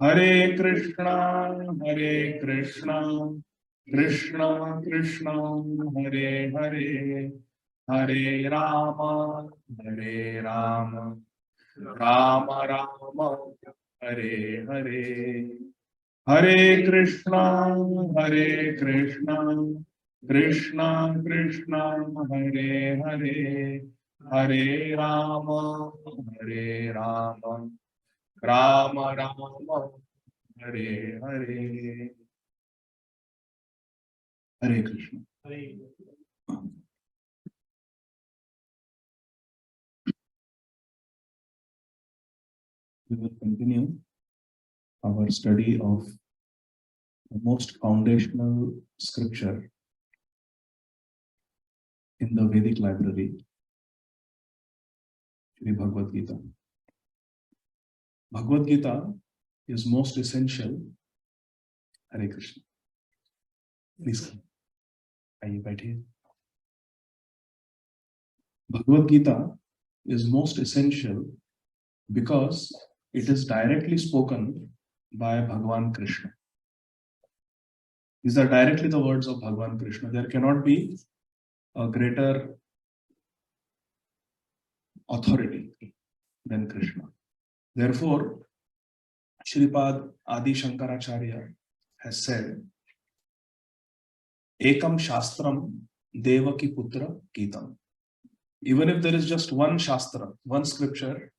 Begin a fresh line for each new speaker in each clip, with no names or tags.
Hare Krishna, Krishna Krishna, Hare Hare, Hare Rama, Rama Rama, Hare Hare. Hare Krishna, Krishna Krishna, Hare Hare, Hare Rama, Rama Rama, Hare Hare. Hare Krishna. We will continue our study of the most foundational scripture in the Vedic library, the Bhagavad Gita. Bhagavad Gita is most essential. Hare Krishna. Please come. आइए बैठिए. Bhagavad Gita is most essential because it is directly spoken by Bhagavan Krishna. These are directly the words of Bhagavan Krishna. There cannot be a greater authority than Krishna. Therefore, Shripad Ādi Shankaracharya has said, Ekam Shastram Devaki Putra Gītam. Even if there is just one Shastra, one scripture,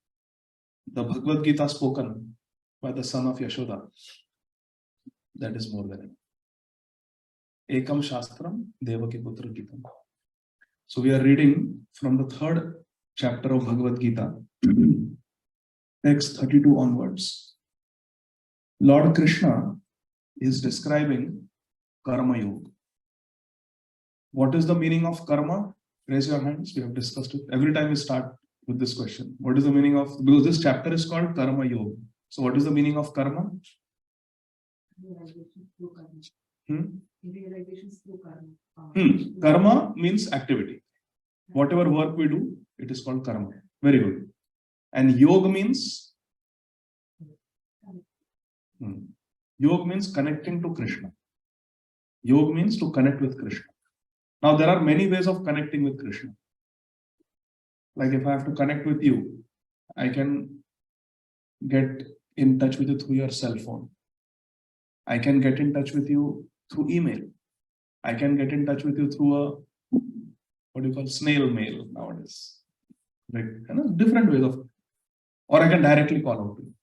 the Bhagavad Gita spoken by the son of Yashoda, that is more than enough. Ekam Shastram Devaki Putra Gītam. So we are reading from the third chapter of Bhagavad Gita, text 32 onwards. Lord Krishna is describing Karma Yoga. What is the meaning of karma? Raise your hands. We have discussed it. Every time we start with this question. What is the meaning of, because this chapter is called Karma Yoga. So what is the meaning of karma? Karma means activity. Whatever work we do, it is called karma. Very good. And yoga means? Yoga means connecting to Krishna. Yoga means to connect with Krishna. Now there are many ways of connecting with Krishna. Like if I have to connect with you, I can get in touch with you through your cell phone. I can get in touch with you through email. I can get in touch with you through a, what do you call, snail mail nowadays. Like, different ways of, or I can directly call out to you.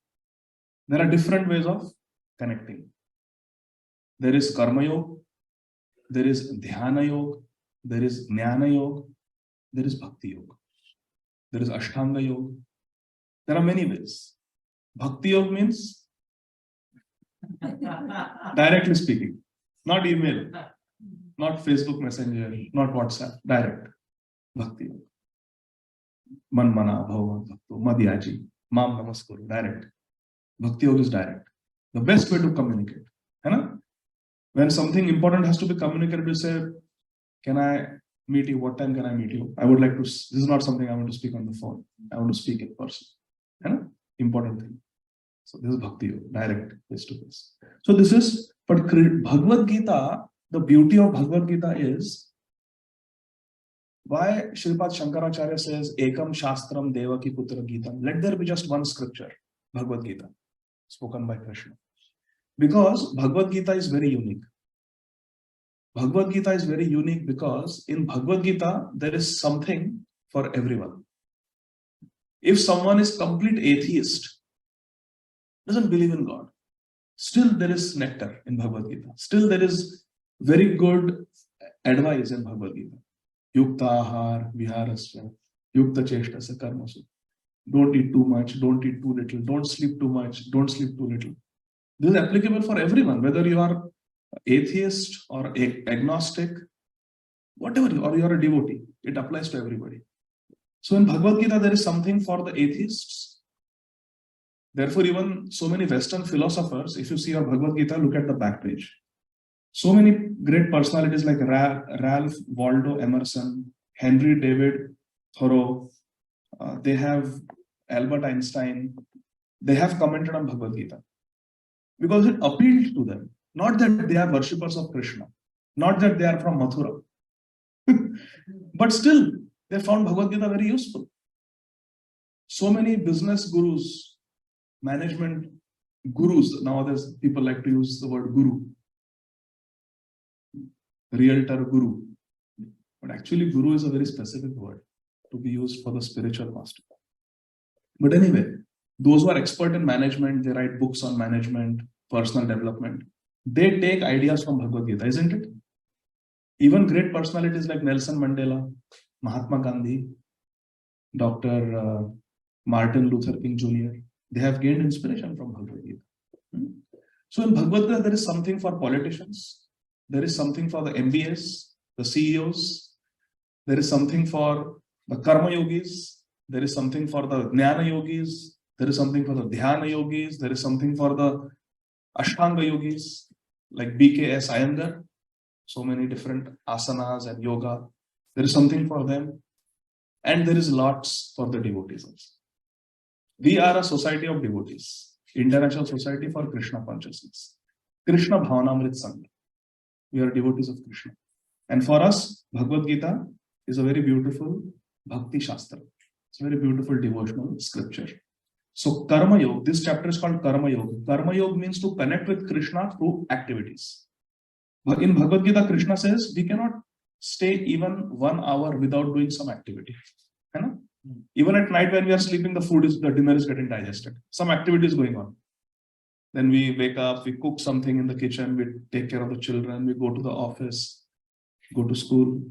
There are different ways of connecting. There is Karma Yoga, there is Dhyana Yoga, there is Jnana Yoga, there is Bhakti Yoga, there is Ashtanga Yoga. There are many ways. Bhakti Yoga means directly speaking, not email, not Facebook Messenger, not WhatsApp, direct. Bhakti Yoga. Man mana bhava bhakto madhyaji mam namaskuru, direct. Bhakti Yoga is direct. The best way to communicate. When something important has to be communicated, you say, can I meet you? What time can I meet you? I would like to, this is not something I want to speak on the phone. I want to speak in person. Important thing. So this is Bhakti Yoga, direct, face to face. So this is, but Bhagavad Gita, the beauty of Bhagavad Gita is, why Shripad Shankaracharya says, Ekam Shastram Devaki Putra Gītam. Let there be just one scripture, Bhagavad Gita, spoken by Krishna. Because Bhagavad Gita is very unique. Bhagavad Gita is very unique because in Bhagavad Gita, there is something for everyone. If someone is complete atheist, doesn't believe in God, still there is nectar in Bhagavad Gita. Still there is very good advice in Bhagavad Gita. Yukta ahar viharasya, yukta cheshtasya karmasu. Don't eat too much, don't eat too little, don't sleep too much, don't sleep too little. This is applicable for everyone, whether you are atheist or agnostic, whatever, or you are a devotee, it applies to everybody. So in Bhagavad Gita, there is something for the atheists. Therefore, even so many Western philosophers, if you see your Bhagavad Gita, look at the back page. So many great personalities like Ralph Waldo Emerson, Henry David Thoreau, they have Albert Einstein, they have commented on Bhagavad Gita. because it appealed to them. Not that they are worshippers of Krishna, not that they are from Mathura, but still they found Bhagavad Gita very useful. So many business gurus, management gurus, nowadays people like to use the word guru, realtor guru, but actually guru is a very specific word to be used for the spiritual master. But anyway, those who are expert in management, they write books on management, personal development, they take ideas from Bhagavad Gita, isn't it? Even great personalities like Nelson Mandela, Mahatma Gandhi, Dr. Martin Luther King Jr., they have gained inspiration from Bhagavad Gita. So in Bhagavad Gita, there is something for politicians, there is something for the MBAs, the CEOs, there is something for the Karma Yogis, there is something for the Jnana Yogis, there is something for the Dhyana Yogis, there is something for the Ashtanga Yogis, like BKS Iyengar, so many different asanas and yoga. There is something for them, and there is lots for the devotees also. We are a society of devotees, International Society for Krishna Consciousness, Krishna Bhavanamrit Sangha. We are devotees of Krishna. And for us, Bhagavad Gita is a very beautiful Bhakti Shastra. It's a very beautiful devotional scripture. So Karma Yoga, this chapter is called Karma Yoga. Karma Yoga means to connect with Krishna through activities. But in Bhagavad Gita, Krishna says we cannot stay even 1 hour without doing some activity. Even at night when we are sleeping, the dinner is getting digested. Some activity is going on. Then we wake up, we cook something in the kitchen, we take care of the children, we go to the office, go to school,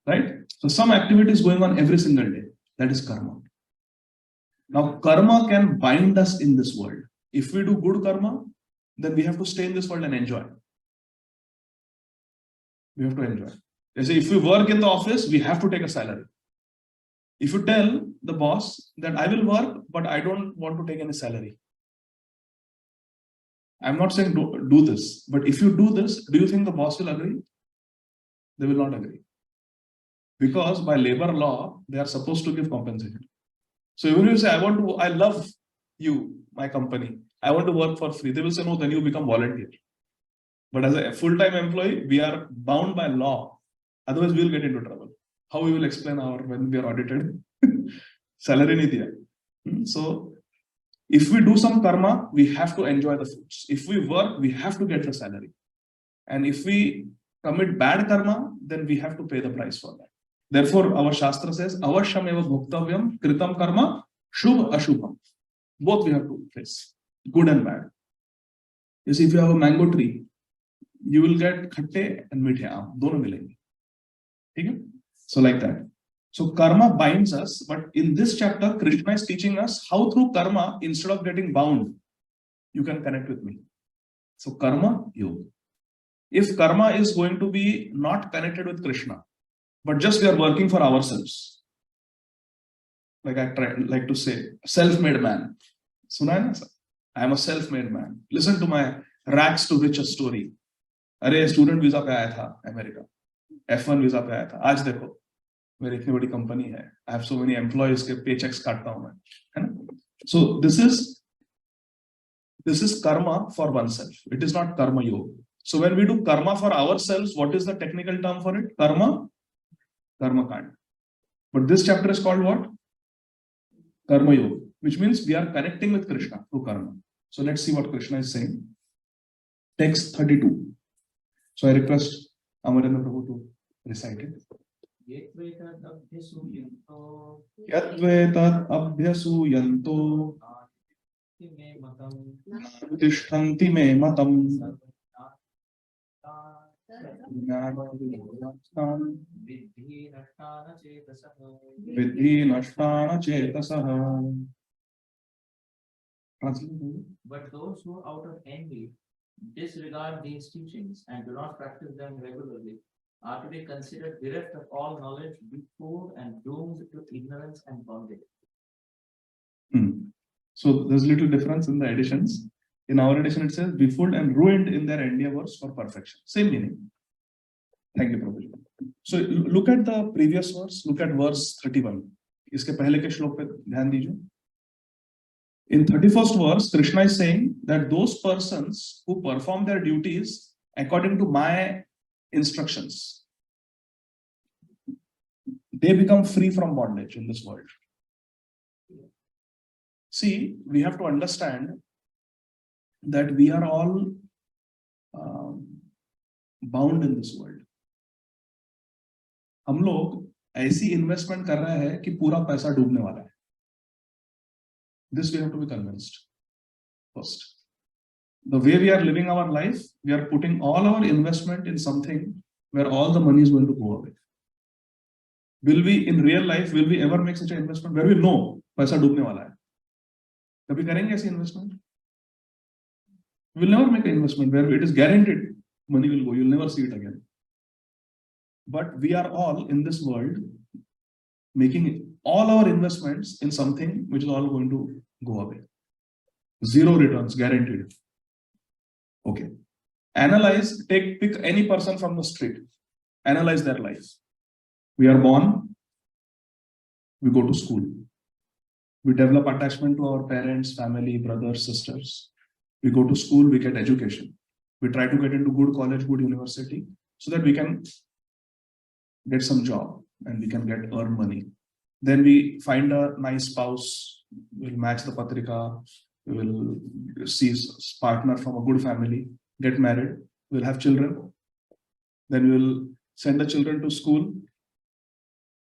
right? So some activity is going on every single day. That is karma. Now, karma can bind us in this world. If we do good karma, then we have to stay in this world and enjoy. We have to enjoy. They say if we work in the office, we have to take a salary. If you tell the boss that I will work, but I don't want to take any salary. I'm not saying do this, but if you do this, do you think the boss will agree? They will not agree. Because by labor law, they are supposed to give compensation. So even if you say, I love you, my company, I want to work for free, they will say, no, then you become volunteer. But as a full-time employee, we are bound by law. Otherwise, we will get into trouble. How we will explain when we are audited? Salary nahi diya. So if we do some karma, we have to enjoy the fruits. If we work, we have to get the salary. And if we commit bad karma, then we have to pay the price for that. Therefore, our Shastra says, avashyam eva bhuktavyam kritam karma shubh ashubham. Both we have to face, good and bad. You see, if you have a mango tree, you will get khatte and mithe aam, dono milenge. Okay? So like that. So karma binds us, but in this chapter, Krishna is teaching us how through karma, instead of getting bound, you can connect with me. So karma yoga. If karma is going to be not connected with Krishna, but just we are working for ourselves, like I like to say, self-made man. Suna hai na, sir? I am a self-made man. Listen to my rags to riches story. अरे student visa पे आया था America, F1 visa पे आया था, आज देखो मेरी इतनी बड़ी कंपनी है, I have so many employees के paychecks काटता हूं मैं, है ना? So this is karma for oneself. It is not karma yoga. So when we do karma for ourselves, what is the technical term for it? Karma kand. But this chapter is called what? Karma yoga, which means we are connecting with Krishna through karma. So let's see what Krishna is saying. Text 32. So I request Amarendra Prabhu to recite it. Yatvetat abhyasuyanto tishtanti me matam vidhi nashtana chetasaha.
But those who out of envy disregard these teachings and do not practice them regularly are to be considered bereft of all knowledge, befooled and doomed to ignorance and bondage.
So there's little difference in the editions. In our edition, it says befooled and ruined in their endeavors for perfection. Same meaning. Thank you, Prabhuji. So look at the previous verse. Look at verse 31. इसके पहले के श्लोक पे ध्यान दीजिए. In 31st verse, Krishna is saying that those persons who perform their duties according to my instructions, they become free from bondage in this world. See, we have to understand that we are all bound in this world. हम लोग ऐसी investment कर रहे हैं कि पूरा पैसा डूबने वाला है. This we have to be convinced. First, the way we are living our life, we are putting all our investment in something where all the money is going to go away. Will we, in real life, will we ever make such an investment where we know पैसा डूबने वाला है? कभी करेंगे ऐसी investment? We will never make an investment where it is guaranteed money will go. You will never see it again. But we are all in this world making all our investments in something which is all going to go away. Zero returns, guaranteed. Okay. Analyze, pick any person from the street. Analyze their life. We are born, we go to school. We develop attachment to our parents, family, brothers, sisters. We go to school, we get education. We try to get into good college, good university, so that we can get some job and we can earn money. Then we find a nice spouse, we'll match the patrika, we will see a partner from a good family, get married, we'll have children. Then we will send the children to school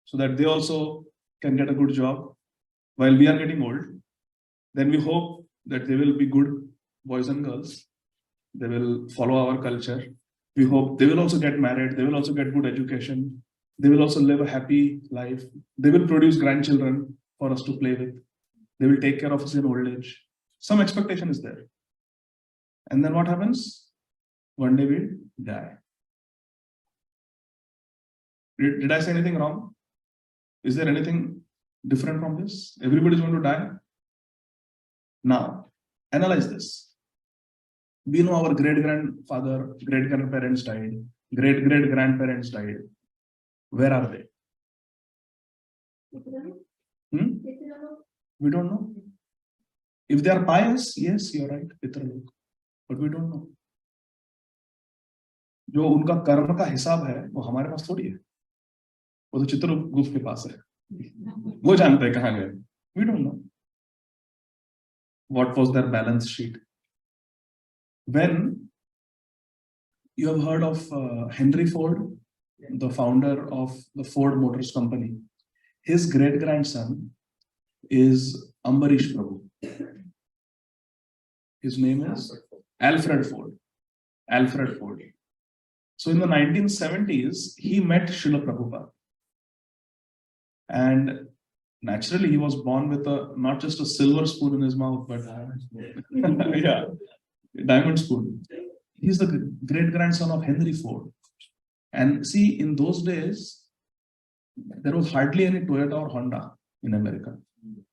so that they also can get a good job while we are getting old. Then we hope that they will be good boys and girls. They will follow our culture. We hope they will also get married. They will also get good education. They will also live a happy life. They will produce grandchildren for us to play with. They will take care of us in old age. Some expectation is there. And then what happens? One day we die. Did I say anything wrong? Is there anything different from this? Everybody is going to die. Now, analyze this. We know our great-grandfather, great-grandparents died, great-great-grandparents died. Where are they? We don't know. If they are pious, yes, you're right, Pitralok. But we don't know. जो उनका कर्म का हिसाब है वो हमारे पास थोड़ी है. वो तो चित्रगुप्त के पास है. वो जानते हैं कहाँ गए. We don't know. What was their balance sheet? When you have heard of Henry Ford, the founder of the Ford Motors Company, his great-grandson is Ambarish Prabhu. His name is Alfred Ford. Alfred Ford. So in the 1970s, he met Srila Prabhupada. And naturally, he was born with not just a silver spoon in his mouth, but yeah, diamond spoon. He's the great-grandson of Henry Ford. And see, in those days, there was hardly any Toyota or Honda in America.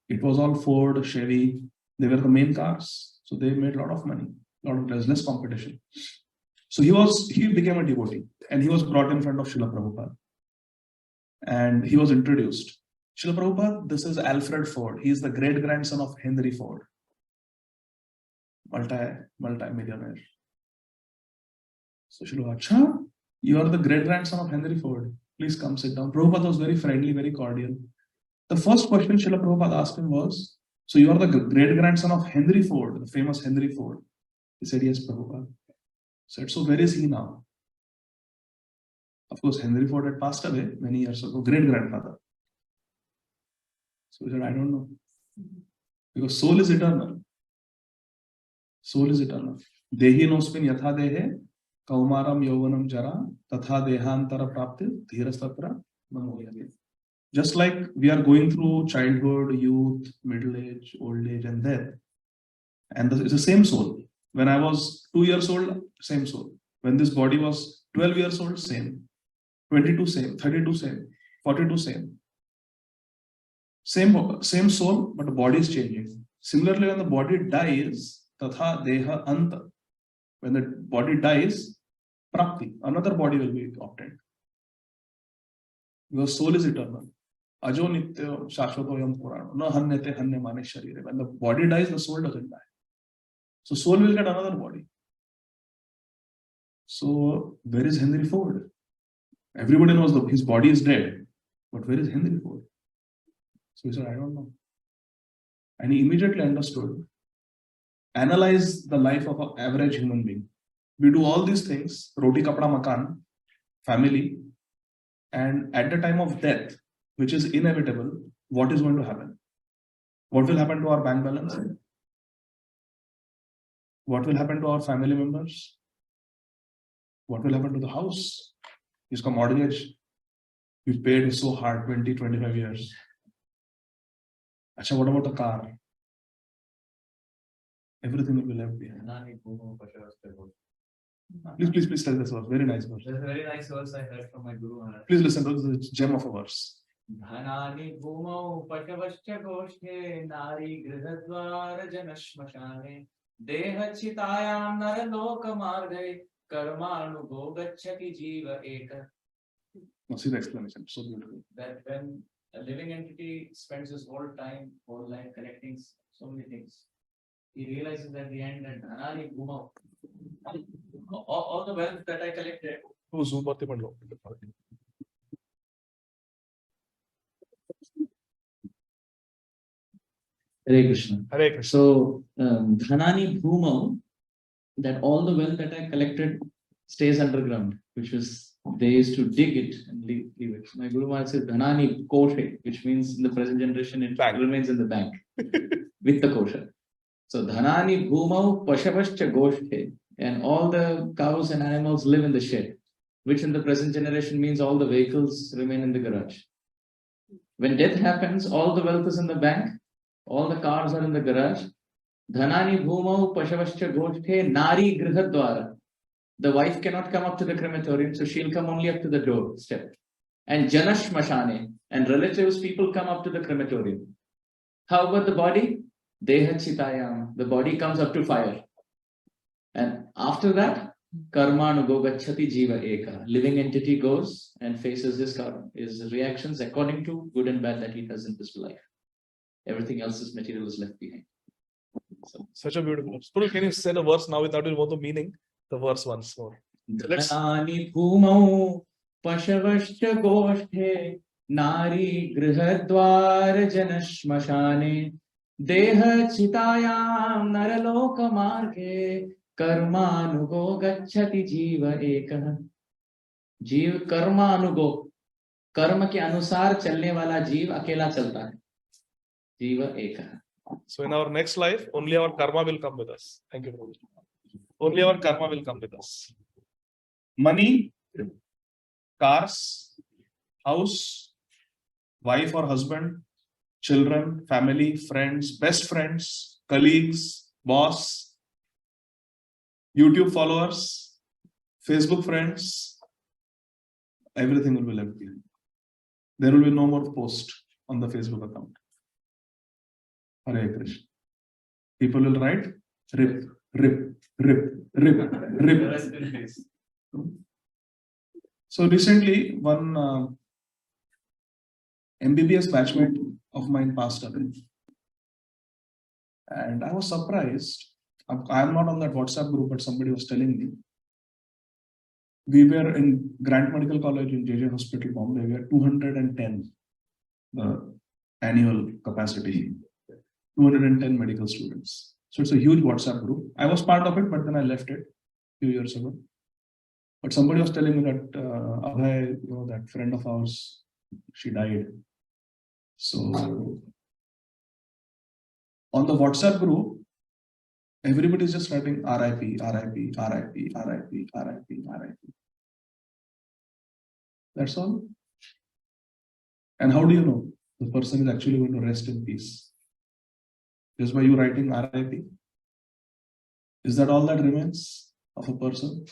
It was all Ford, Chevy. They were the main cars. So they made a lot of money. There's less competition. So he became a devotee and he was brought in front of Srila Prabhupada. And he was introduced. Srila Prabhupada, this is Alfred Ford. He is the great-grandson of Henry Ford. Multi-millionaire. So Srila, Acha, you are the great-grandson of Henry Ford. Please come sit down. Prabhupada was very friendly, very cordial. The first question Srila Prabhupada asked him was, so you are the great-grandson of Henry Ford, the famous Henry Ford. He said, yes, Prabhupada. He said, so where is he now? Of course, Henry Ford had passed away many years ago, great-grandfather. So he said, I don't know. Because soul is eternal. Soul is eternal. Dehi nosmin yatha dehe, kaumaram yauvanam jara, tatha dehantara prapti, dhirastatra mamoyati. Just like we are going through childhood, youth, middle age, old age, and death. And it's the same soul. When I was 2 years old, same soul. When this body was 12 years old, same. 22 same, 32 same, 42 same. Same soul, but the body is changing. Similarly, when the body dies, tatha deha anta. When the body dies, prapti, another body will be obtained. Because soul is eternal. Ajo nitya shashvatoyam purana. Na hanyate hanyamane sharire. When the body dies, the soul doesn't die. So soul will get another body. So where is Henry Ford? Everybody knows that his body is dead. But where is Henry Ford? So he said, I don't know. And he immediately understood. Analyze the life of an average human being. We do all these things, roti, kapda, makan, family, and at the time of death, which is inevitable, what is going to happen? What will happen to our bank balance? What will happen to our family members? What will happen to the house? Iska mortgage, we paid so hard, 20, 25 years. Achha, what about the car? Everything will be left behind. Please tell this verse. Very nice verse.
There's a very nice verse I heard from my Guru Maharaj.
Please listen to this gem of a verse.
Dhanani bhumau patavascha goshthe nari grihadvara janashmashane deha chitayam naraloka marge karmanugo gacchati jiva eka.
Now see the explanation. So beautiful.
That when a living entity spends his whole time, whole life collecting so many things, he realizes at the end that Dhanani bhumau, all the wealth that I collected.
Oh, Zoom batti pad lo.
Hare Krishna.
Hare Krishna.
So, Dhanani Bhumau, that all the wealth that I collected stays underground, which was, they used to dig it and leave it. My Guru Maharaj says Dhanani Koshe, which means in the present generation it remains in the bank with the kosher. So, Dhanani Bhumau Pashavascha Goshthe, and all the cows and animals live in the shed, which in the present generation means all the vehicles remain in the garage. When death happens, all the wealth is in the bank, all the cars are in the garage. Dhanani bhumau pashavascha goshthe nari grihadvara. The wife cannot come up to the crematorium, so she'll come only up to the door step. And janashmashane, and relatives, people come up to the crematorium. How about the body? Deha chitayam, the body comes up to fire. And after that, karmanugo gacchati jiva eka. Living entity goes and faces his karma, his reactions according to good and bad that he does in this life. Everything else is material is left behind. So,
such a beautiful verse. Puru, can you say the verse now without know the meaning? The verse once more.
Dhanani bhumau pashavascha goshthe nari grihadvara janashmashane deha chitayam naraloka marge karmanugo gacchati jiva ekah. जीव कर्मानुगो, कर्म के अनुसार चलने वाला जीव अकेला चलता है. जीव एक है.
So in our next life, only our karma will come with us. Thank you, Prabhu. Only our karma will come with us. Money, cars, house, wife or husband, children, family, friends, best friends, colleagues, boss, YouTube followers, Facebook friends, everything will be left behind. There will be no more post on the Facebook account. Hare Krishna. People will write rip, rip, rip, rip, rip. So recently, one MBBS batchmate of mine passed away. And I was surprised. I am not on that WhatsApp group, but somebody was telling me. We were in Grant Medical College in JJ Hospital, Bombay. We had 210 annual capacity. 210 medical students. So it's a huge WhatsApp group. I was part of it, but then I left it a few years ago. But somebody was telling me that Abhay, that friend of ours, she died. So on the WhatsApp group, everybody is just writing RIP, RIP, RIP, RIP, RIP, RIP. That's all. And how do you know the person is actually going to rest in peace? Just by you writing RIP? Is that all that remains of a person?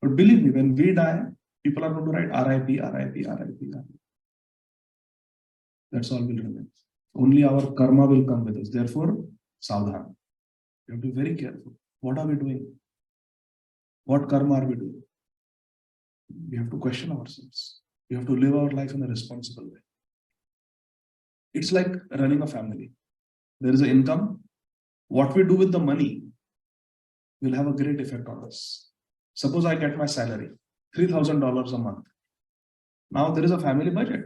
But believe me, when we die, people are going to write RIP, RIP, RIP, RIP. That's all will remain. Only our karma will come with us. Therefore, sadhana. You have to be very careful. What are we doing? What karma are we doing? We have to question ourselves. We have to live our life in a responsible way. It's like running a family. There is an income. What we do with the money will have a great effect on us. Suppose I get my salary, $3,000 a month. Now there is a family budget.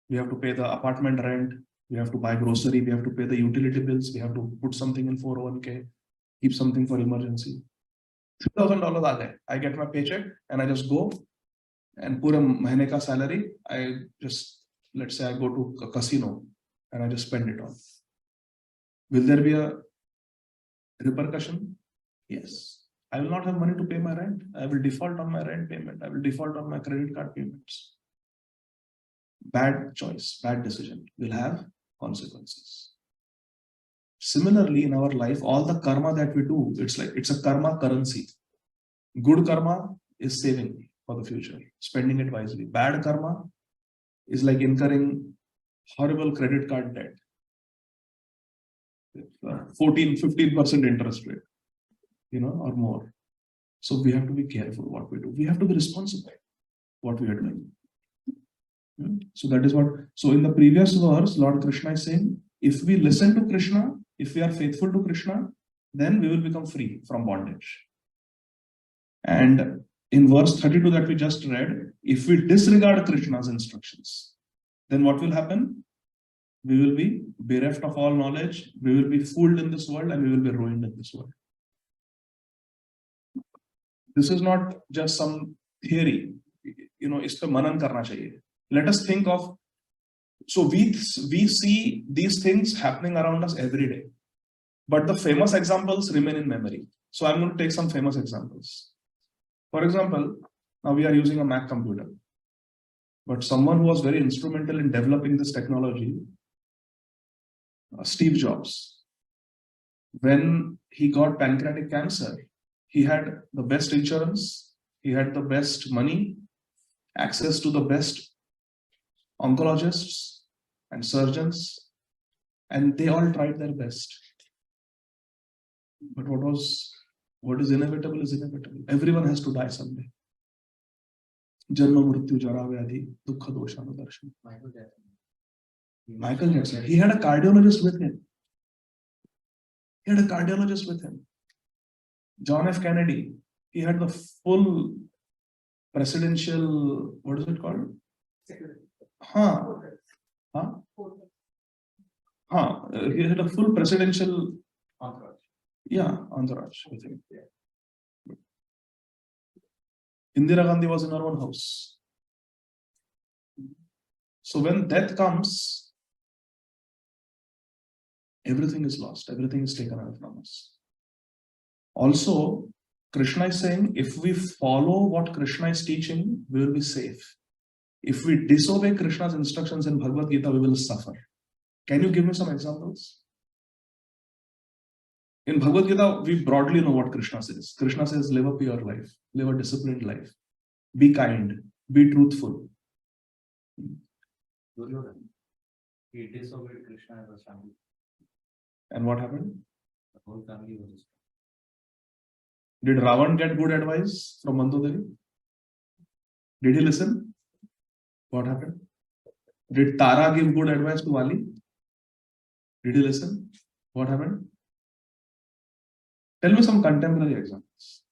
We have to pay the apartment rent. We have to buy grocery. We have to pay the utility bills. We have to put something in 401k, keep something for emergency. $3,000 I get my paycheck and I just go and put a mahine ka salary. I just, let's say I go to a casino and I just spend it on. Will there be a repercussion? Yes. I will not have money to pay my rent. I will default on my rent payment. I will default on my credit card payments. Bad choice, bad decision will have consequences. Similarly, in our life, all the karma that we do, it's a karma currency. Good karma is saving for the future, spending it wisely. Bad karma is like incurring horrible credit card debt. 15% interest rate, or more. So we have to be careful what we do. We have to be responsible what we are doing. So that is what, so in the previous verse, Lord Krishna is saying, if we listen to Krishna, if we are faithful to Krishna, then we will become free from bondage. And in verse 32 that we just read, if we disregard Krishna's instructions, then what will happen? We will be bereft of all knowledge, we will be fooled in this world, and we will be ruined in this world. This is not just some theory, is pe manan karna chahiye. Let us think of, so we see these things happening around us every day, but the famous examples remain in memory. So I'm going to take some famous examples. For example, now we are using a Mac computer, but someone who was very instrumental in developing this technology, Steve Jobs, when he got pancreatic cancer, he had the best insurance, he had the best money, access to the best oncologists and surgeons, and they all tried their best. But what is inevitable is inevitable. Everyone has to die someday. Janma mrityu jara vyadhi dukkha dosha darshan. Michael Jackson. He had a cardiologist with him. John F. Kennedy. He had the full presidential, what is it called? He had a full presidential entourage with him. Indira Gandhi was in her own house. So when death comes, everything is lost, everything is taken away from us. Also, Krishna is saying, if we follow what Krishna is teaching, we will be safe. If we disobey Krishna's instructions in Bhagavad Gita, we will suffer. Can you give me some examples? In Bhagavad Gita, we broadly know what Krishna says. Krishna says, live a pure life, live a disciplined life, be kind, be truthful.
He disobeyed Krishna and his family.
And what happened?
The whole family was destroyed.
Did Ravan get good advice from Mandodevi? Did he listen? What happened? Did Tara give good advice to Vali? Did he listen? What happened? Tell me some contemporary examples.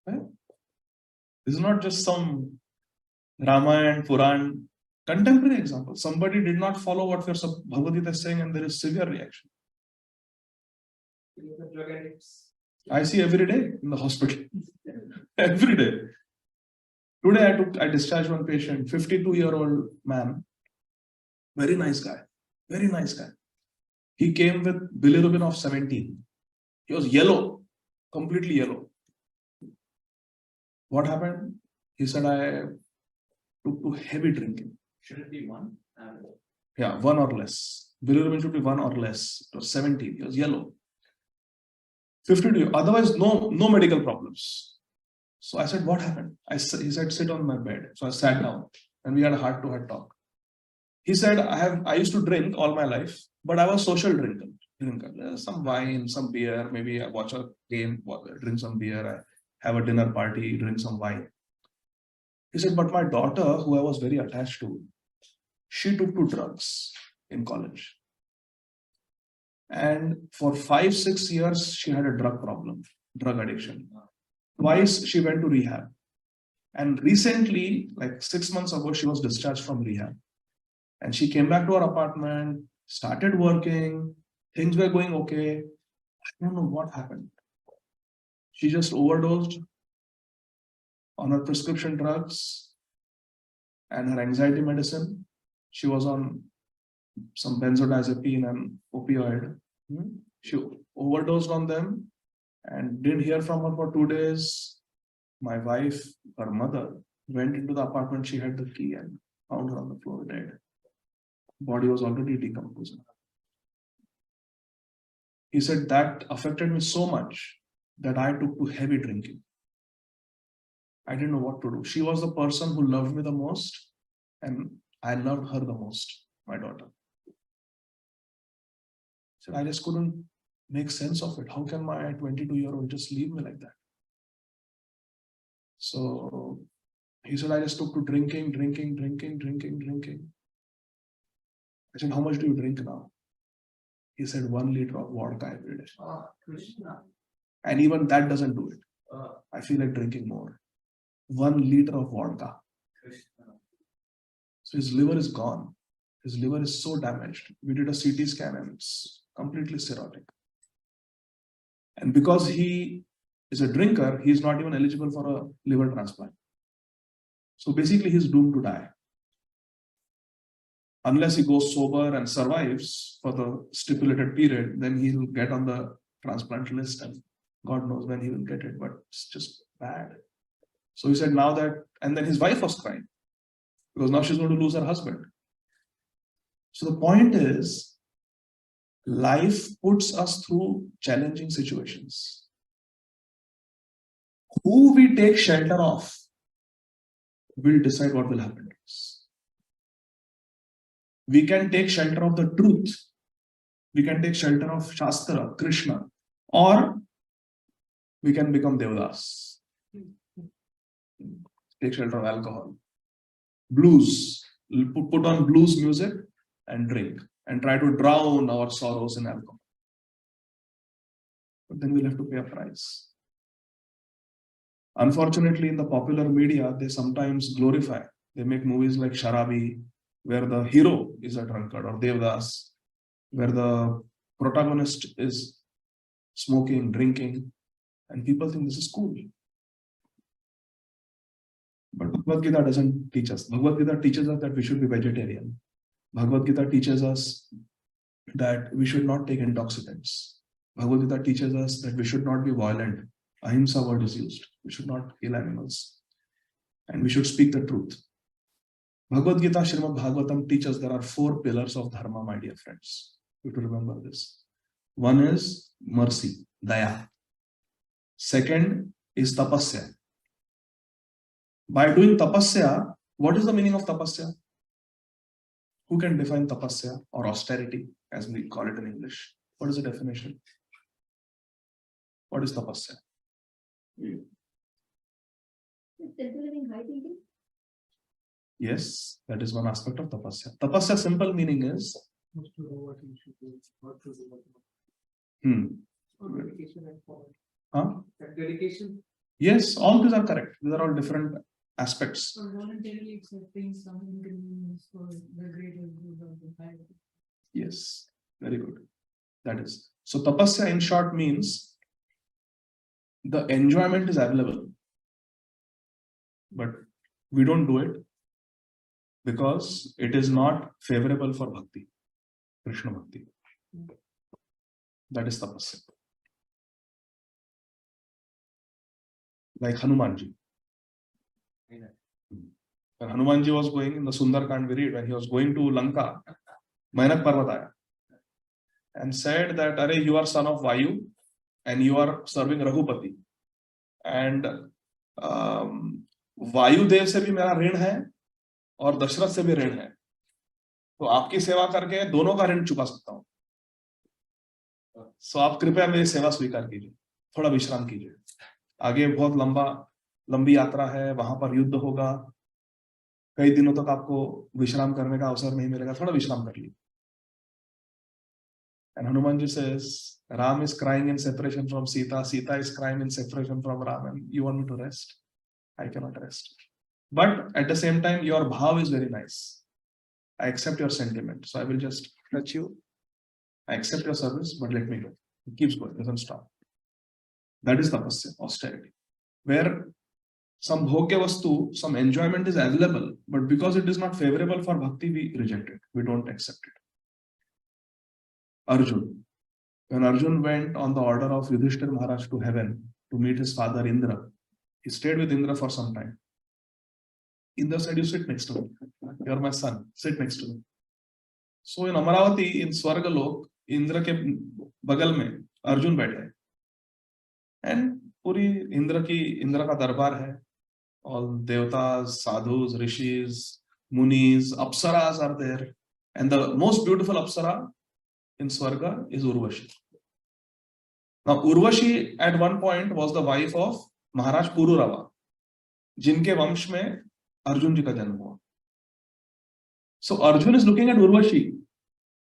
Right? This is not just some Ramayana, Puran, contemporary example. Somebody did not follow what Bhagavad Gita is saying, and there is severe reaction. I see every day in the hospital. Every day. Today I discharged one patient, 52-year-old man, very nice guy. Very nice guy. He came with bilirubin of 17. He was yellow, completely yellow. What happened? He said, I took to heavy drinking.
Should it be one?
Yeah, 1 or less. Bilirubin should be 1 or less. It was 17. He was yellow. 52. Otherwise, no medical problems. So I said, what happened? He said, sit on my bed. So I sat down and we had a heart-to-heart talk. He said, I used to drink all my life, but I was social drinker. Some wine, some beer, maybe I watch a game, drink some beer, I have a dinner party, drink some wine. He said, but my daughter, who I was very attached to, she took to drugs in college. And for 5-6 years, she had a drug problem, drug addiction. Twice she went to rehab. And recently, like 6 months ago, she was discharged from rehab. And she came back to her apartment, started working, things were going okay. I don't know what happened. She just overdosed on her prescription drugs and her anxiety medicine. She was on some benzodiazepine and opioid. She overdosed on them and didn't hear from her for 2 days. My wife, her mother, went into the apartment. She had the key and found her on the floor dead. Body was already decomposing. He said that affected me so much that I took to heavy drinking. I didn't know what to do. She was the person who loved me the most, and I loved her the most, my daughter. So I just couldn't make sense of it. How can my 22-year-old just leave me like that? So he said, I just took to drinking. I said, how much do you drink now? He said, 1 liter of vodka every day.
Krishna.
And even that doesn't do it. I feel like drinking more. 1 liter of vodka.
Krishna.
So his liver is gone. His liver is so damaged. We did a CT scan and it's completely cirrhotic. And because he is a drinker, he is not even eligible for a liver transplant. So basically he's doomed to die. Unless he goes sober and survives for the stipulated period, then he will get on the transplant list and God knows when he will get it, but it's just bad. So he said now that, and then his wife was crying because now she's going to lose her husband. So the point is, life puts us through challenging situations. Who we take shelter of will decide what will happen to us. We can take shelter of the truth. We can take shelter of Shastra, Krishna, or we can become Devadas. Take shelter of alcohol. Blues. Put on blues music and drink and try to drown our sorrows in alcohol. But then we'll have to pay a price. Unfortunately, in the popular media, they sometimes glorify. They make movies like Sharabi, where the hero is a drunkard, or Devdas, where the protagonist is smoking, drinking, and people think this is cool. But Bhagavad Gita doesn't teach us. Bhagavad Gita teaches us that we should be vegetarian. Bhagavad Gita teaches us that we should not take intoxicants. Bhagavad Gita teaches us that we should not be violent. Ahimsa word is used. We should not kill animals. And we should speak the truth. Bhagavad Gita, Srimad Bhagavatam teaches there are 4 pillars of dharma, my dear friends. You have to remember this. One is mercy, daya. Second is tapasya. By doing tapasya, what is the meaning of tapasya? Who can define tapasya or austerity, as we call it in English? What is the definition? What is tapasya?
Simple living, high thinking.
Yes, that is one aspect of tapasya. Tapasya simple meaning is
What to know what you should do, what to do, what not. Or dedication and forward. That dedication.
Yes, all these are correct. These are all different aspects.
Or voluntarily accepting some inconvenience for the greater good of the family.
Yes, very good. That is. So tapasya in short means the enjoyment is available, but we don't do it because it is not favorable for bhakti, Krishna bhakti. That is tapasya. Like Hanumanji. When Hanumanji was going in the Sundarkand, we read, when he was going to Lanka, Mainak Parvataya, and said that, Are, you are son of Vayu and you are serving Raghupati. And Vayu Dev se bhi mera ऋण है और दशरथ से भी ऋण है. तो आपकी सेवा करके दोनों का ऋण चुका सकता हूं. सो आप कृपया मेरी सेवा स्वीकार कीजिए, थोड़ा विश्राम कीजिए. आगे बहुत लंबी यात्रा है, वहां पर युद्ध होगा, कई दिनों तक आपको विश्राम करने का अवसर नहीं मिलेगा, थोड़ा विश्राम कर लीजिए. And Hanumanji says, Ram is crying in separation from Sita, Sita is crying in separation from Ram, and you want me to rest? I cannot rest. But at the same time, your bhav is very nice. I accept your sentiment. So I will just touch you. I accept your service, but let me go. It keeps going, doesn't stop. That is tapasya, austerity. Where some bhogya vastu, some enjoyment is available, but because it is not favorable for bhakti, we reject it. We don't accept it. Arjun. When Arjun went on the order of Yudhishthir Maharaj to heaven to meet his father Indra, he stayed with Indra for some time. Indra said, you sit next to me. You are my son. Sit next to me. So in Amaravati, in Swargalok, Indra ke bagal mein Arjun baithe. And puri Indra ka darbar hai. All devatas, sadhus, rishis, munis, apsaras are there. And the most beautiful apsara in Swarga is Urvashi. Now, Urvashi at one point was the wife of Maharaj Pururava, जिनके वंश में अर्जुन जी का जन्म हुआ. So Arjun is looking at Urvashi.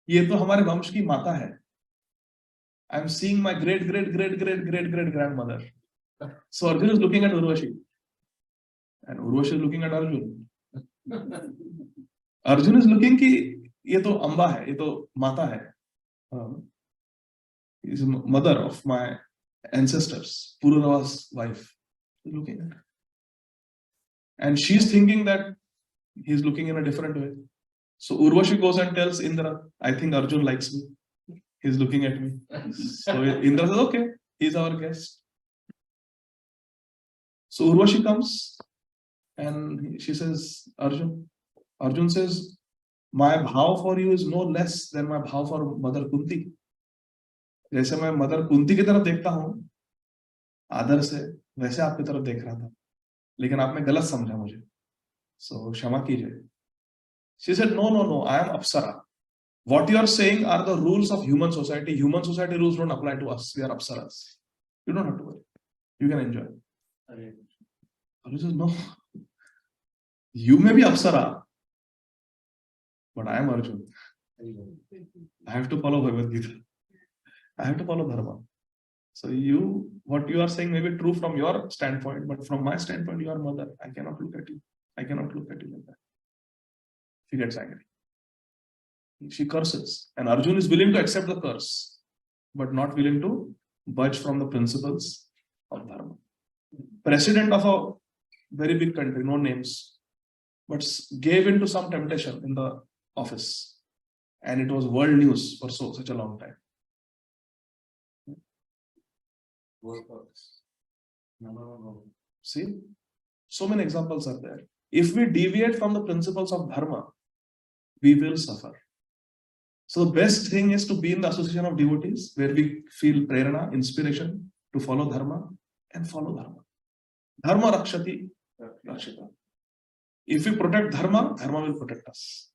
ये तो हमारे वंश की माता है. I am seeing my great grandmother. So Arjun is looking at Urvashi. And Urvashi is looking at Arjun. Arjun is looking कि ये तो अम्बा है, ये तो माता है. Is mother of my ancestors, Pururava's wife. He's looking at her. And she's thinking that he's looking in a different way. So Urvashi goes and tells Indra, I think Arjun likes me. He's looking at me. So Indra says, okay, he's our guest. So Urvashi comes and she says, Arjun. Arjun says, my bhav for you is no less than my bhav for Mother Kunti. जैसे मैं mother Kunti की तरफ देखता हूं आदर से, वैसे आपकी तरफ देख रहा था, लेकिन आपने गलत समझा मुझे, सो क्षमा कीजिए. She said, no, I am Apsara. What you are saying are the rules of human society. Human society rules don't apply to us. We are Apsaras. You don't have to worry. You can enjoy. Arjun says, no. You may be Apsara, but I am Arjun. I have to follow Bhagavad Gītā. I have to follow Dharma. So what you are saying may be true from your standpoint, but from my standpoint, you are mother. I cannot look at you. I cannot look at you like that. She gets angry. She curses. And Arjun is willing to accept the curse, but not willing to budge from the principles of Dharma. President of a very big country, no names, but gave into some temptation in the office. And it was world news for such a long time. See, so many examples are there. If we deviate from the principles of Dharma, we will suffer. So the best thing is to be in the association of devotees where we feel prerana, inspiration to follow Dharma and follow Dharma. Dharma rakshati rakshita. If we protect Dharma, Dharma will protect us.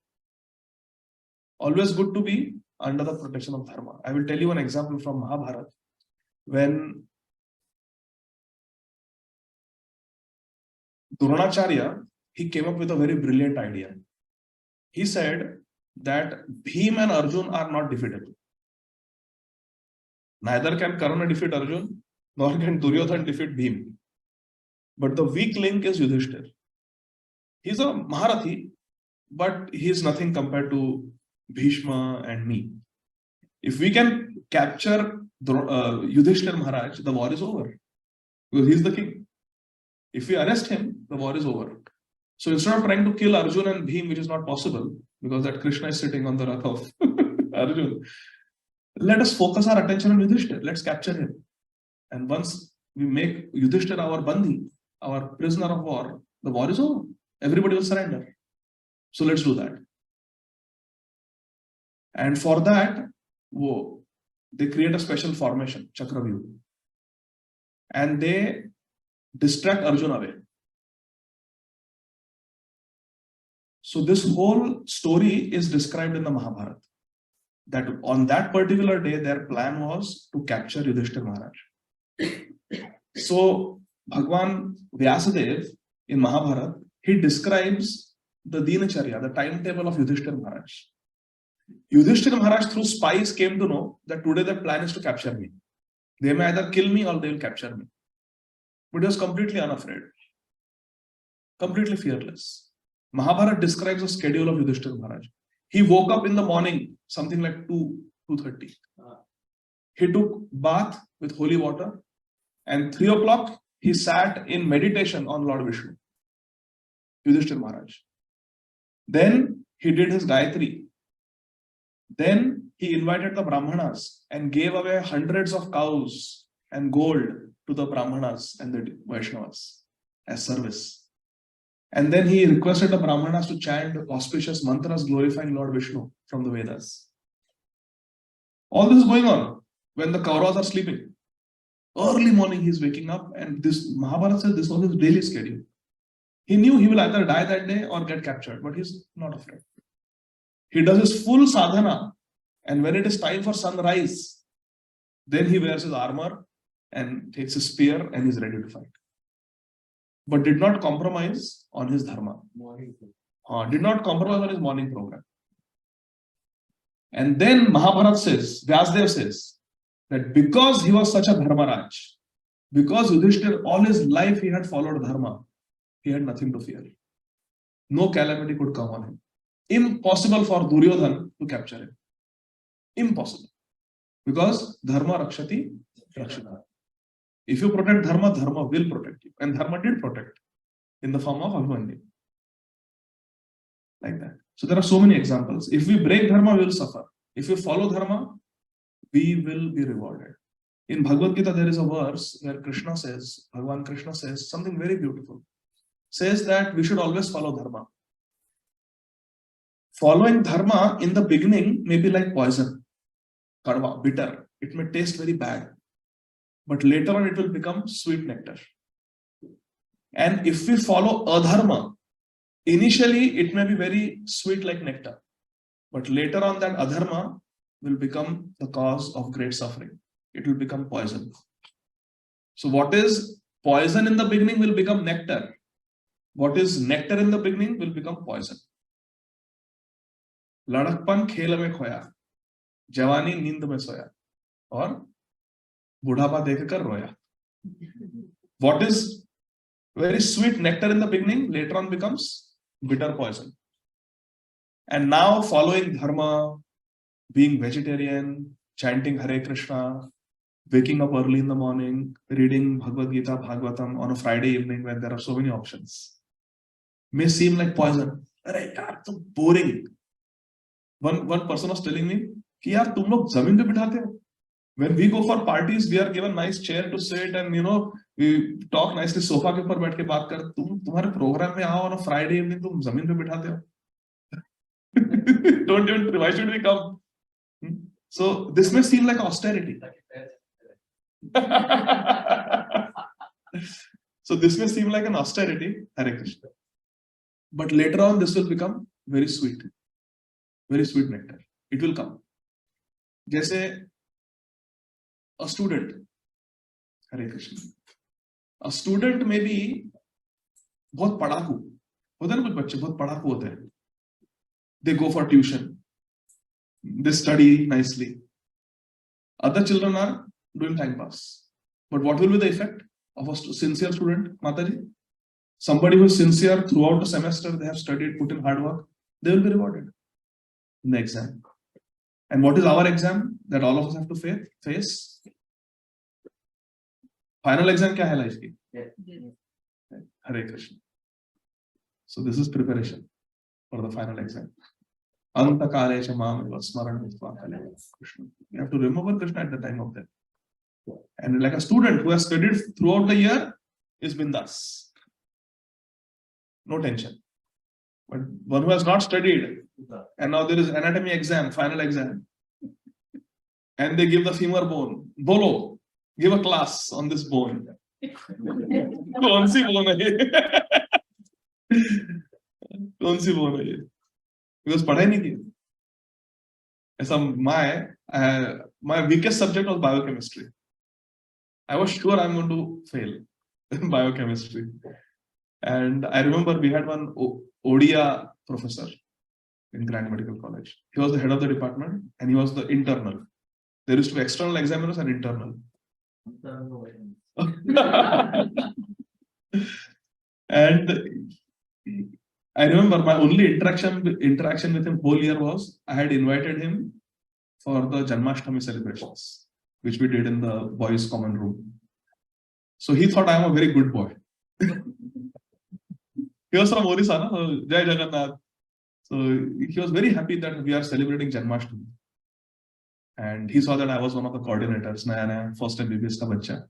Always good to be under the protection of Dharma. I will tell you an example from Mahabharata. When Dronacharya, he came up with a very brilliant idea. He said that Bhim and Arjun are not defeatable. Neither can Karna defeat Arjun, nor can Duryodhan defeat Bhim. But the weak link is Yudhishthir. He's a Maharathi, but he is nothing compared to Bhishma and me. If we can capture Yudhishthir Maharaj, the war is over. Because he's the king. If we arrest him, the war is over. So instead of trying to kill Arjun and Bhim, which is not possible, because that Krishna is sitting on the wrath of Arjun, let us focus our attention on Yudhishthir. Let's capture him. And once we make Yudhishthir our bandi, our prisoner of war, the war is over. Everybody will surrender. So let's do that. And for that, they create a special formation, Chakravyuh. And they distract Arjun away. So this whole story is described in the Mahabharata. That on that particular day, their plan was to capture Yudhishthir Maharaj. So Bhagwan Vyasadeva in Mahabharata, he describes the Dinacharya, the timetable of Yudhishthira Maharaj. Yudhishthira Maharaj through spies came to know that today the plan is to capture me. They may either kill me or they will capture me. But he was completely unafraid, completely fearless. Mahabharata describes the schedule of Yudhishthira Maharaj. He woke up in the morning, something like 2:30. He took bath with holy water, and 3 o'clock he sat in meditation on Lord Vishnu, Yudhishthira Maharaj. Then he did his Gayatri. Then he invited the Brahmanas and gave away hundreds of cows and gold to the Brahmanas and the Vaishnavas as service. And then he requested the Brahmanas to chant auspicious mantras glorifying Lord Vishnu from the Vedas. All this is going on when the Kauravas are sleeping. Early morning he is waking up, and this Mahabharata says this was his daily schedule. He knew he will either die that day or get captured, but he's not afraid. He does his full sadhana, and when it is time for sunrise, then he wears his armor and takes his spear and is ready to fight. But did not compromise on his dharma. Did not compromise on his morning program. And then Mahabharata says, Vyasdev says, that because he was such a dharmaraj, because Yudhishthira all his life he had followed dharma, he had nothing to fear. No calamity could come on him. Impossible for Duryodhana to capture him. Impossible. Because dharma rakshati rakshita. If you protect dharma, dharma will protect you. And dharma did protect in the form of Abhimanyu. Like that. So there are so many examples. If we break dharma, we will suffer. If we follow dharma, we will be rewarded. In Bhagavad Gītā, there is a verse where Krishna says, Bhagavan Krishna says something very beautiful. Says that we should always follow dharma. Following dharma in the beginning may be like poison, kadva, bitter. It may taste very bad, but later on it will become sweet nectar. And if we follow adharma, initially it may be very sweet like nectar, but later on that adharma will become the cause of great suffering. It will become poison. So what is poison in the beginning will become nectar. What is nectar in the beginning will become poison. लड़कपन खेल में खोया, जवानी नींद में सोया, और बुढ़ापा देखकर रोया. What is very sweet nectar in the beginning later on becomes bitter poison. And now following dharma, being vegetarian, chanting Hare Krishna, waking up early in the morning, reading Bhagavad Gītā, Bhagavatam on a Friday evening when there are so many options, may seem like poison. Arey yaar, so boring. One person was telling me कि यार तुम लोग जमीन पे बिठाते हो. When we go for parties, we are given nice chair to sit and we talk nicely. Sofa के ऊपर बैठ के बात कर. तुम्हारे प्रोग्राम में आओ on a Friday evening तुम जमीन पे बिठाते हो. Don't even. Why should we come? So this may seem like austerity. So this may seem like an austerity, Hare Krishna. But later on, this will become very sweet nectar. It will come. जैसे a student, Hare Krishna. A student may be बहुत पढ़ाकू होते हैं ना, कुछ बच्चे बहुत पढ़ाकू होते हैं. They go for tuition. They study nicely. Other children are doing time pass. But what will be the effect of a sincere student, Mataji? Somebody who is sincere throughout the semester, they have studied, put in hard work, they will be rewarded in the exam. And what is our exam that all of us have to face? Final exam kya hai life ki? Hare Krishna. So this is preparation for the final exam. Anta kale cha mam smaran mitva kale Krishna. You have to remember Krishna at the time of death. And like a student who has studied throughout the year is bindas. No tension. But one who has not studied, and now there is anatomy exam, final exam, and they give the femur bone. Bolo, give a class on this bone. कौन सी bone है ये? कौन सी bone है ये? Because पढ़ाई नहीं की. ऐसा my weakest subject was biochemistry. I was sure I'm going to fail in biochemistry. And I remember we had one Odia professor in Grand Medical College. He was the head of the department and he was the internal. There used to be external examiners and internal. And I remember my only interaction with him whole year was I had invited him for the Janmashtami celebrations, which we did in the boys' common room. So he thought I am a very good boy. He was from Odisha, so Jai Jagannath. So he was very happy that we are celebrating Janmashtami. And he saw that I was one of the coordinators, first MBBS ka bachcha.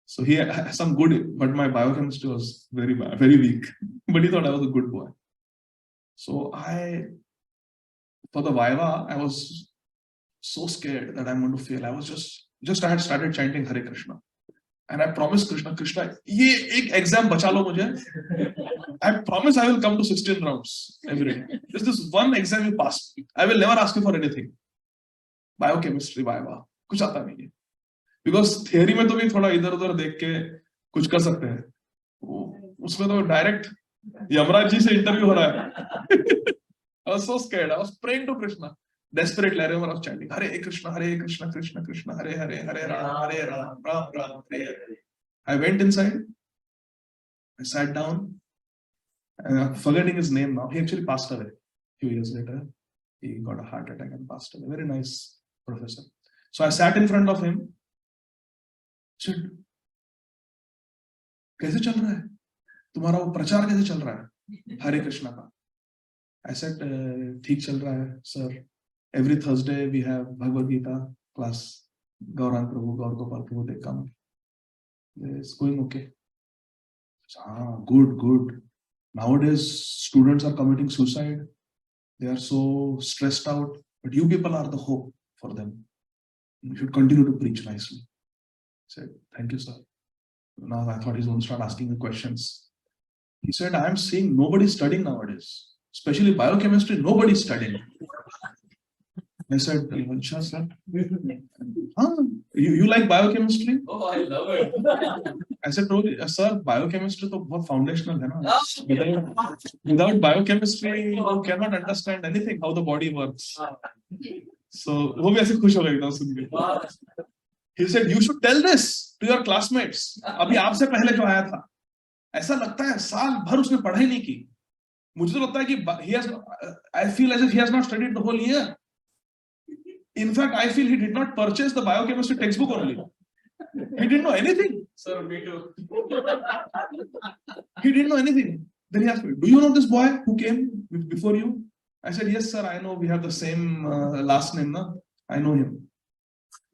So he had some good, but my biochemistry was very bad, very weak. But he thought I was a good boy. So for the Viva, I was so scared that I'm going to fail. I was I had started chanting Hare Krishna. And I promised Krishna, ye ek exam bacha lo mujhe. I promise I will come to 16 rounds every day. Just this one exam you pass. I will never ask you for anything. Biochemistry, Viva. कुछ आता नहीं है. Because theory में तो भी थोड़ा इधर उधर देख के कुछ कर सकते हैं. उसमें तो direct यमराज जी से interview हो रहा है. I was so scared. I was praying to Krishna. Desperately, I remember I was chanting Hare Krishna, Krishna Krishna, Hare Hare, Hare Rama, Ram Ram, Hare Hare. I went inside. I sat down. Forgetting his name now. He actually passed away a few years later. He got a heart attack and passed away. Very nice professor. So I sat in front of him. Said, कैसे चल रहा है? तुम्हारा वो प्रचार कैसे चल रहा है? हरे कृष्णा का. I said, ठीक चल रहा है, sir. Every Thursday we have Bhagavad Gītā class. Gaurang Prabhu, Gaur Gopal Prabhu, they come. It's going okay. Good. Nowadays, students are committing suicide. They are so stressed out. But you people are the hope for them. You should continue to preach nicely. I said, thank you, sir. Now I thought he's going to start asking me questions. He said, I am seeing nobody studying nowadays. Especially biochemistry, nobody is studying. I said, sir. You like biochemistry?
Oh, I love it.
I said, sir, biochemistry is very foundational. Hai? Without biochemistry, you cannot understand anything, how the body works. So, he said, you should tell this to your classmates. अभी आपसे पहले जो आया था, ऐसा लगता है साल भर उसने पढ़ाई नहीं की. मुझे तो लगता है कि I feel as if he has not studied the whole year. In fact, I feel he did not purchase the biochemistry textbook only. He didn't know anything.
Sir, me too.
He didn't know anything. Then he asked me, do you know this boy who came before you? I said, yes, sir, I know. We have the same last name. Na? I know him.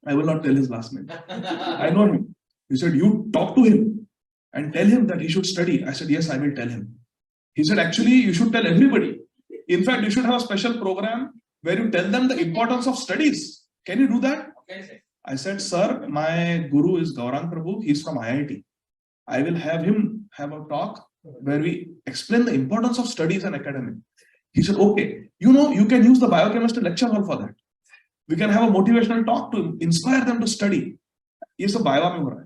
I will not tell his last name. I know him. He said, you talk to him and tell him that he should study. I said, yes, I will tell him. He said, actually, you should tell everybody. In fact, you should have a special program where you tell them the importance of studies. Can you do that?
Okay.
I said, sir, my guru is Gaurang Prabhu. He's from IIT. I will have him have a talk where we explain the importance of studies and academic. He said, okay, you can use the biochemistry lecture hall for that. We can have a motivational talk to inspire them to study. Yes, the bio.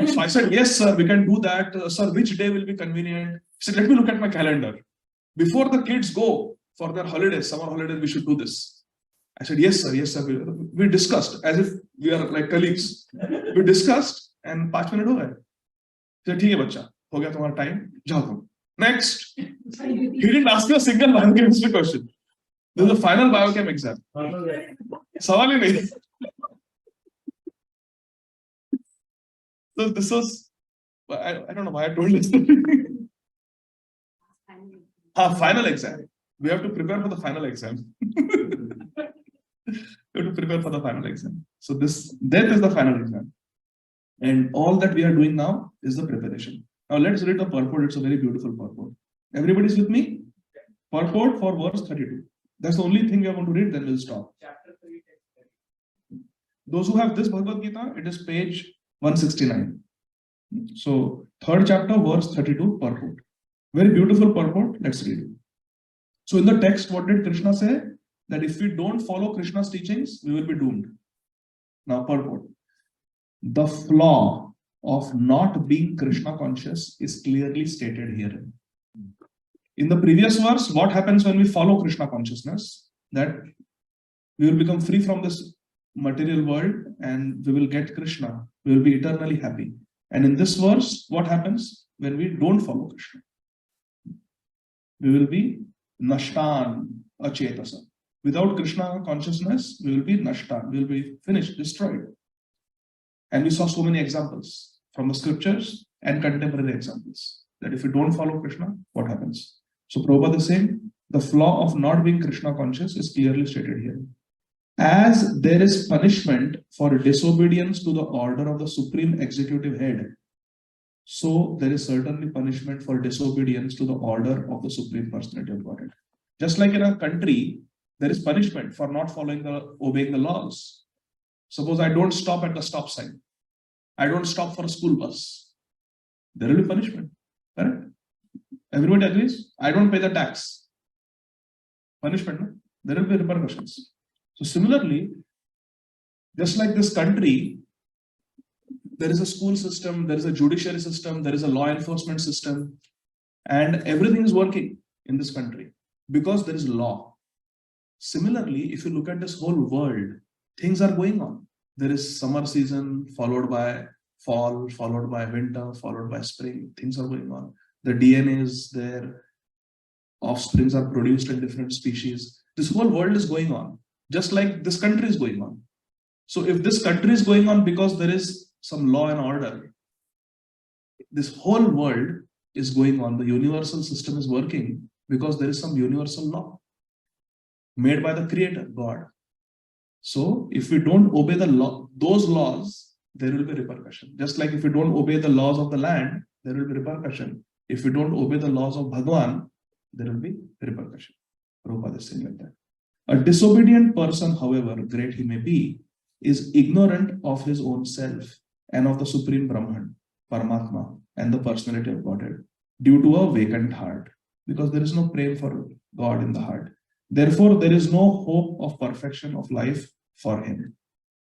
So I said, yes, sir, we can do that. Sir, which day will be convenient? He said, let me look at my calendar. Before the kids go for their holidays, summer holidays, we should do this. I said, yes, sir. We discussed as if we are like colleagues. We discussed and 5 minutes ho gaye. He said, ठीक है बच्चा, हो गया तुम्हारा time, जाओ तुम. Next. He didn't ask me a single biochemistry question. This is the final biochem exam. सवाल ही नहीं. So this was, I don't know why I told this. Final exam. We have to prepare for the final exam. We have to prepare for the final exam. So that is the final exam. And all that we are doing now is the preparation. Now let's read the purport. It's a very beautiful purport. Everybody's with me? Purport for verse 32. That's the only thing we are going to read, then we'll stop.
Chapter 3.
Those who have this Bhagavad Gītā, it is page 169. So, 3rd chapter, verse 32, purport. Very beautiful purport. Let's read it. So, in the text, what did Krishna say? That if we don't follow Krishna's teachings, we will be doomed. Now, purport. The flaw of not being Krishna conscious is clearly stated herein. In the previous verse, what happens when we follow Krishna consciousness? That we will become free from this material world and we will get Krishna. We will be eternally happy. And in this verse, what happens when we don't follow Krishna? We will be nashtan achetasa. Without Krishna consciousness, we will be nashtan. We will be finished, destroyed. And we saw so many examples from the scriptures and contemporary examples that if we don't follow Krishna, what happens? So Prabhupada is saying the flaw of not being Krishna conscious is clearly stated here. As there is punishment for disobedience to the order of the supreme executive head, so there is certainly punishment for disobedience to the order of the supreme personality of Godhead. Just like in a country, there is punishment for not obeying the laws. Suppose I don't stop at the stop sign. I don't stop for a school bus. There will be punishment. Correct? Everybody agrees? I don't pay the tax. Punishment, no? There will be repercussions. So similarly, just like this country, there is a school system, there is a judiciary system, there is a law enforcement system, and everything is working in this country because there is law. Similarly, if you look at this whole world, things are going on. There is summer season followed by fall, followed by winter, followed by spring. Things are going on. The DNA is there. Offsprings are produced in different species. This whole world is going on, just like this country is going on. So if this country is going on because there is some law and order, this whole world is going on. The universal system is working because there is some universal law made by the Creator, God. So if we don't obey the law, those laws, there will be repercussion. Just like if we don't obey the laws of the land, there will be repercussion. If we don't obey the laws of Bhagwan, there will be repercussion. Prabhupada is saying like that. A disobedient person, however great he may be, is ignorant of his own self and of the Supreme Brahman, Paramatma, and the personality of Godhead, due to a vacant heart, because there is no prayer for God in the heart. Therefore, there is no hope of perfection of life for him.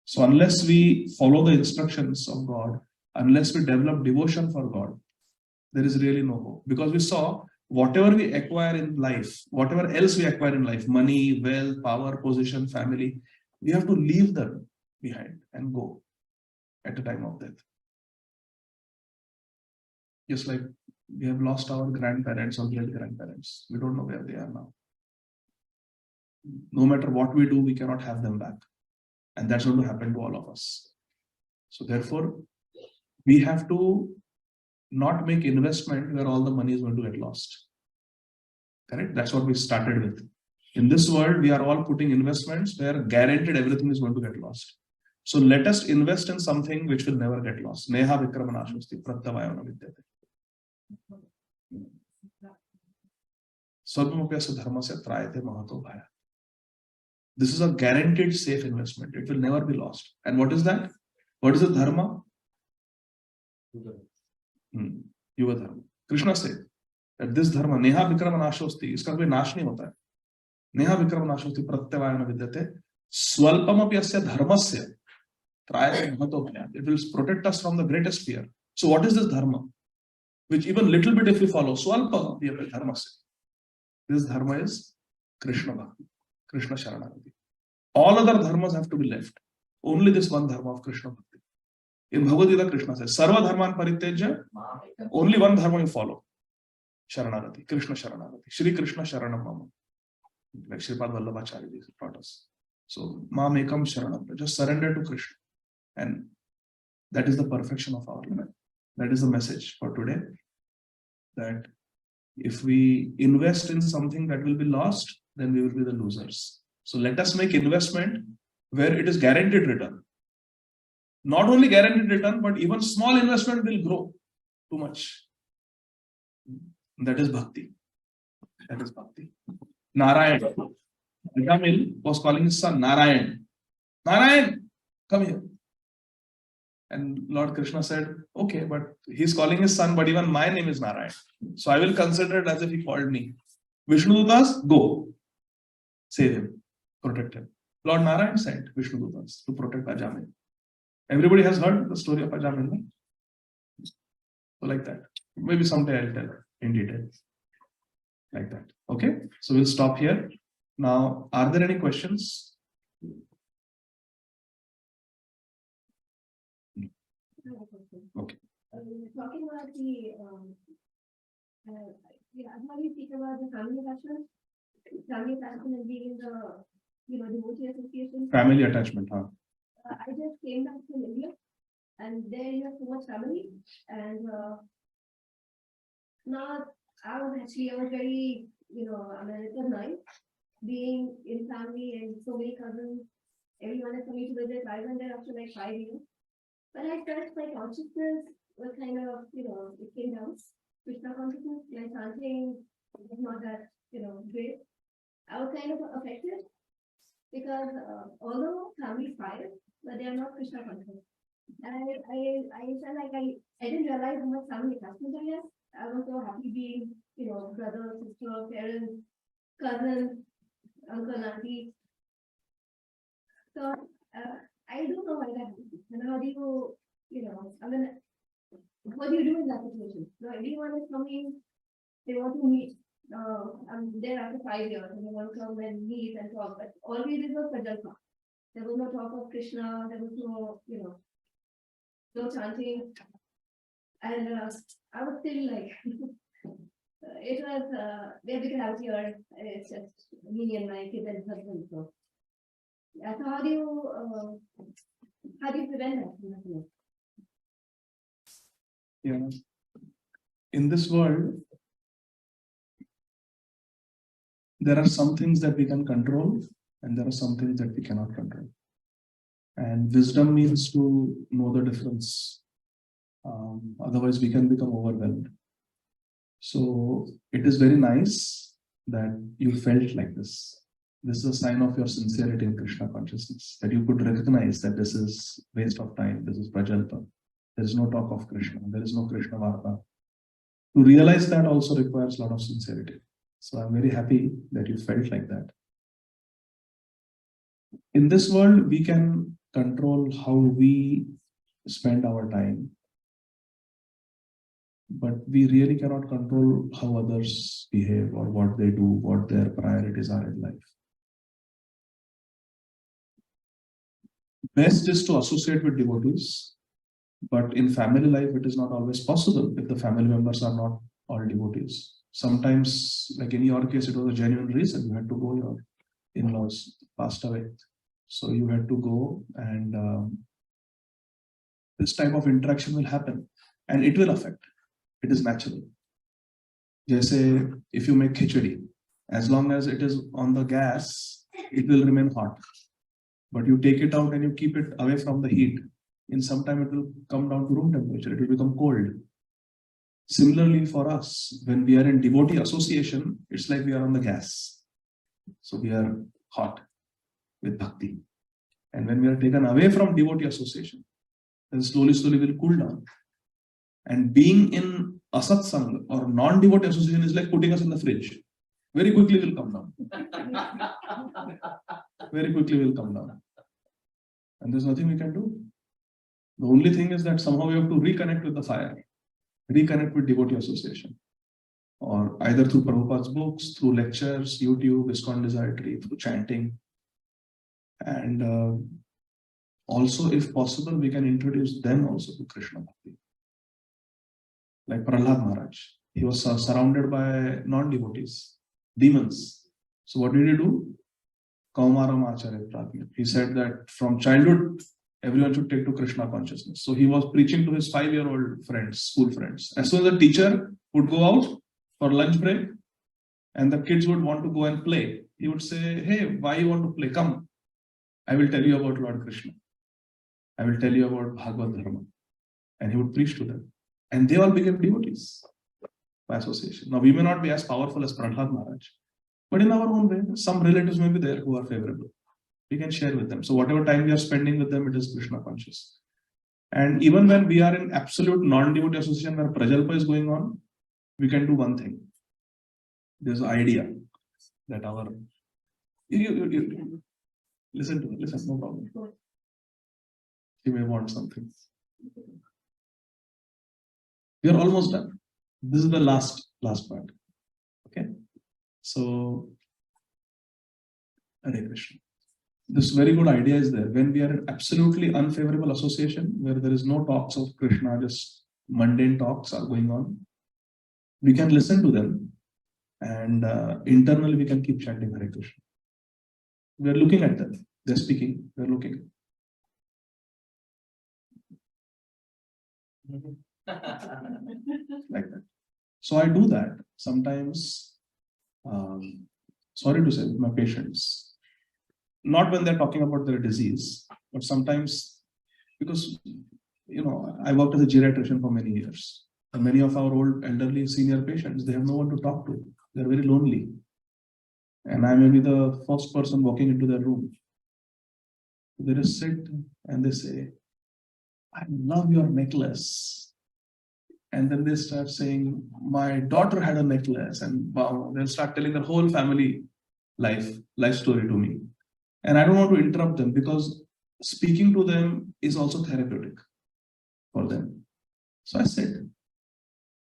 So unless we follow the instructions of God, unless we develop devotion for God, there is really no hope. Because we saw whatever we acquire in life, whatever else we acquire in life, money, wealth, power, position, family, we have to leave them behind and go at the time of death. Just like we have lost our grandparents or great grandparents. We don't know where they are now. No matter what we do, we cannot have them back. And that's going to happen to all of us. So therefore, we have to not make investment where all the money is going to get lost. Correct? That's what we started with. In this world, we are all putting investments where guaranteed everything is going to get lost. So let us invest in something which will never get lost. Neha vikramanashvasti pratyavayana vidyate. Sarvamapyasya dharmasya trayate mahato bhaya. This is a guaranteed safe investment. It will never be lost. And what is that? What is the dharma? Yuva dharma. Krishna said that this dharma, neha vikramanashvasti, iska koi nash nahi hota hai. Neha vikramanashvasti pratyavayana vidyate. Swalpamapyasya dharmasya trayate mahato bhaya. It will protect us from the greatest fear. So what is this dharma? Which even little bit if we follow, swalpa dharmasya. This dharma is Krishna Bhakti, Krishna Sharanagati. All other dharmas have to be left. Only this one dharma of Krishna Bhakti. In Bhagavad Gita, Krishna says, Sarva dharman paritejya, only one dharma you follow. Sharanagati, Krishna Sharanagati. Shri Krishna Sharanam Mama. Like Shripad Vallabhacharya taught us. So, Mam Ekam Sharanam. Just surrender to Krishna. And that is the perfection of our life. That is the message for today. That if we invest in something that will be lost, then we will be the losers. So let us make investment where it is guaranteed return. Not only guaranteed return, but even small investment will grow too much. That is bhakti. That is bhakti. Narayan. Jamil was calling his son Narayan. Narayan, come here. And Lord Krishna said, okay, but he's calling his son, but even my name is Narayan. So I will consider it as if he called me. Vishnudutas, go. Save him. Protect him. Lord Narayan sent Vishnudutas to protect Ajamil. Everybody has heard the story of Ajamil, no? So like that. Maybe someday I'll tell in detail. like that. Okay, so we'll stop here. Now, are there any questions? Okay.
Talking about the, how you speak about the family attachment and being in the, devotee association.
Family attachment, huh?
I just came back from India, and there you have so much family, and now I was very, it was nice being in family and so many cousins. Everyone is coming to visit. I went there after like 5 years, but I felt my consciousness was kind of, it came down. Krishna consciousness, like chanting was not that, great. I was kind of affected because although family fire, but they are not Krishna conscious. And I felt like I didn't realize how much family attachment I have. I was so happy being, brother, sister, parents, cousin, uncle, auntie. So I don't know why that happens. And how do you, what do you do in that situation? So everyone is coming, they want to meet. I'm there after 5 years, and they want to come and meet and talk. But always it was Prajalpa. There was no talk of Krishna. There was no, no chanting. And I was still like, it was very big out here. It's just me and my kids and husband. So, yeah, so how do you prevent that from happening?
Yeah. In this world, there are some things that we can control, and there are some things that we cannot control. And wisdom means to know the difference. Otherwise, we can become overwhelmed. So it is very nice that you felt like this. This is a sign of your sincerity in Krishna consciousness, that you could recognize that this is waste of time, this is prajalpa. There is no talk of Krishna, there is no Krishna Varta. To realize that also requires a lot of sincerity. So I'm very happy that you felt like that. In this world, we can control how we spend our time, but we really cannot control how others behave or what they do, what their priorities are in life. Best is to associate with devotees, but in family life, it is not always possible if the family members are not all devotees. Sometimes, like in your case, it was a genuine reason. You had to go, your in-laws passed away. So you had to go, and this type of interaction will happen, and it will affect. It is natural. Just say, if you make khichdi, as long as it is on the gas, it will remain hot. But you take it out and you keep it away from the heat. In some time, it will come down to room temperature. It will become cold. Similarly, for us, when we are in devotee association, it's like we are on the gas. So we are hot with bhakti. And when we are taken away from devotee association, then slowly we'll cool down. And being in asatsang or non-devotee association is like putting us in the fridge. Very quickly we'll come down. Very quickly we'll come down. And there's nothing we can do. The only thing is that somehow we have to reconnect with the fire. Reconnect with devotee association. Or either through Prabhupada's books, through lectures, YouTube, ISKCON Desire Tree, through chanting. And also, if possible, we can introduce them also to Krishna Bhakti. Like Prahlad Maharaj. He was surrounded by non-devotees, demons. So what did he do? Kaumaram Acharya Prajna. He said that from childhood, everyone should take to Krishna consciousness. So he was preaching to his 5-year-old friends, school friends. As soon as the teacher would go out for lunch break, and the kids would want to go and play, he would say, hey, why you want to play? Come, I will tell you about Lord Krishna. I will tell you about Bhagavad Dharma. And he would preach to them. And they all became devotees by association. Now, we may not be as powerful as Prahlad Maharaj, but in our own way, some relatives may be there who are favorable. We can share with them. So whatever time we are spending with them, it is Krishna conscious. And even when we are in absolute non-devotee association where Prajalpa is going on, we can do one thing. There's an idea that our... Listen to it, listen, no problem. You may want something. We are almost done. This is the last part. Okay. So, Hare Krishna. This very good idea is there. When we are in absolutely unfavorable association, where there is no talks of Krishna, just mundane talks are going on, we can listen to them, and internally we can keep chanting Hare Krishna. We are looking at them. They're speaking. We're looking. Like that. So I do that sometimes. Sorry to say, with my patients, not when they're talking about their disease, but sometimes, because I worked as a geriatrician for many years, and many of our old elderly senior patients, they have no one to talk to. They're very lonely, and I may be the first person walking into their room. They just sit and they say, "I love your necklace." And then they start saying, "My daughter had a necklace," and wow, they'll start telling their whole family life story to me. And I don't want to interrupt them, because speaking to them is also therapeutic for them. So I said,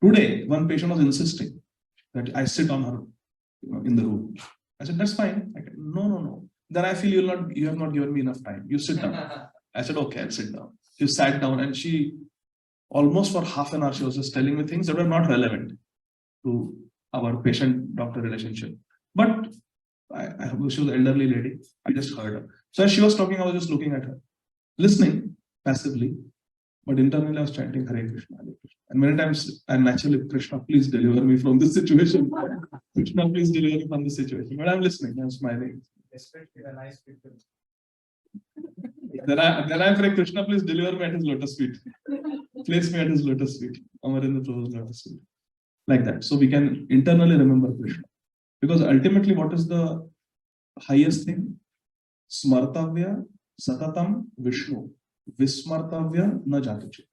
today, one patient was insisting that I sit on her in the room. I said, "That's fine." I said, No. Then I feel you have not given me enough time. You sit down. I said, "Okay, I'll sit down." She sat down, and she, almost for half an hour, she was just telling me things that were not relevant to our patient-doctor relationship. But she was an elderly lady. I just heard her. So as she was talking, I was just looking at her, listening passively, but internally I was chanting Hare Krishna, Hare Krishna. And many times, and naturally, "Krishna, please deliver me from this situation." "Krishna, please deliver me from this situation." But I'm listening, I'm smiling.
Especially a nice people.
Then I pray, "Krishna, please deliver me at his lotus feet. Place me at his lotus feet. Amarendra Prabhu's lotus feet." Like that. So we can internally remember Krishna. Because ultimately, what is the highest thing? Smartavya satatam Vishnu. Vismartavya na jatuche.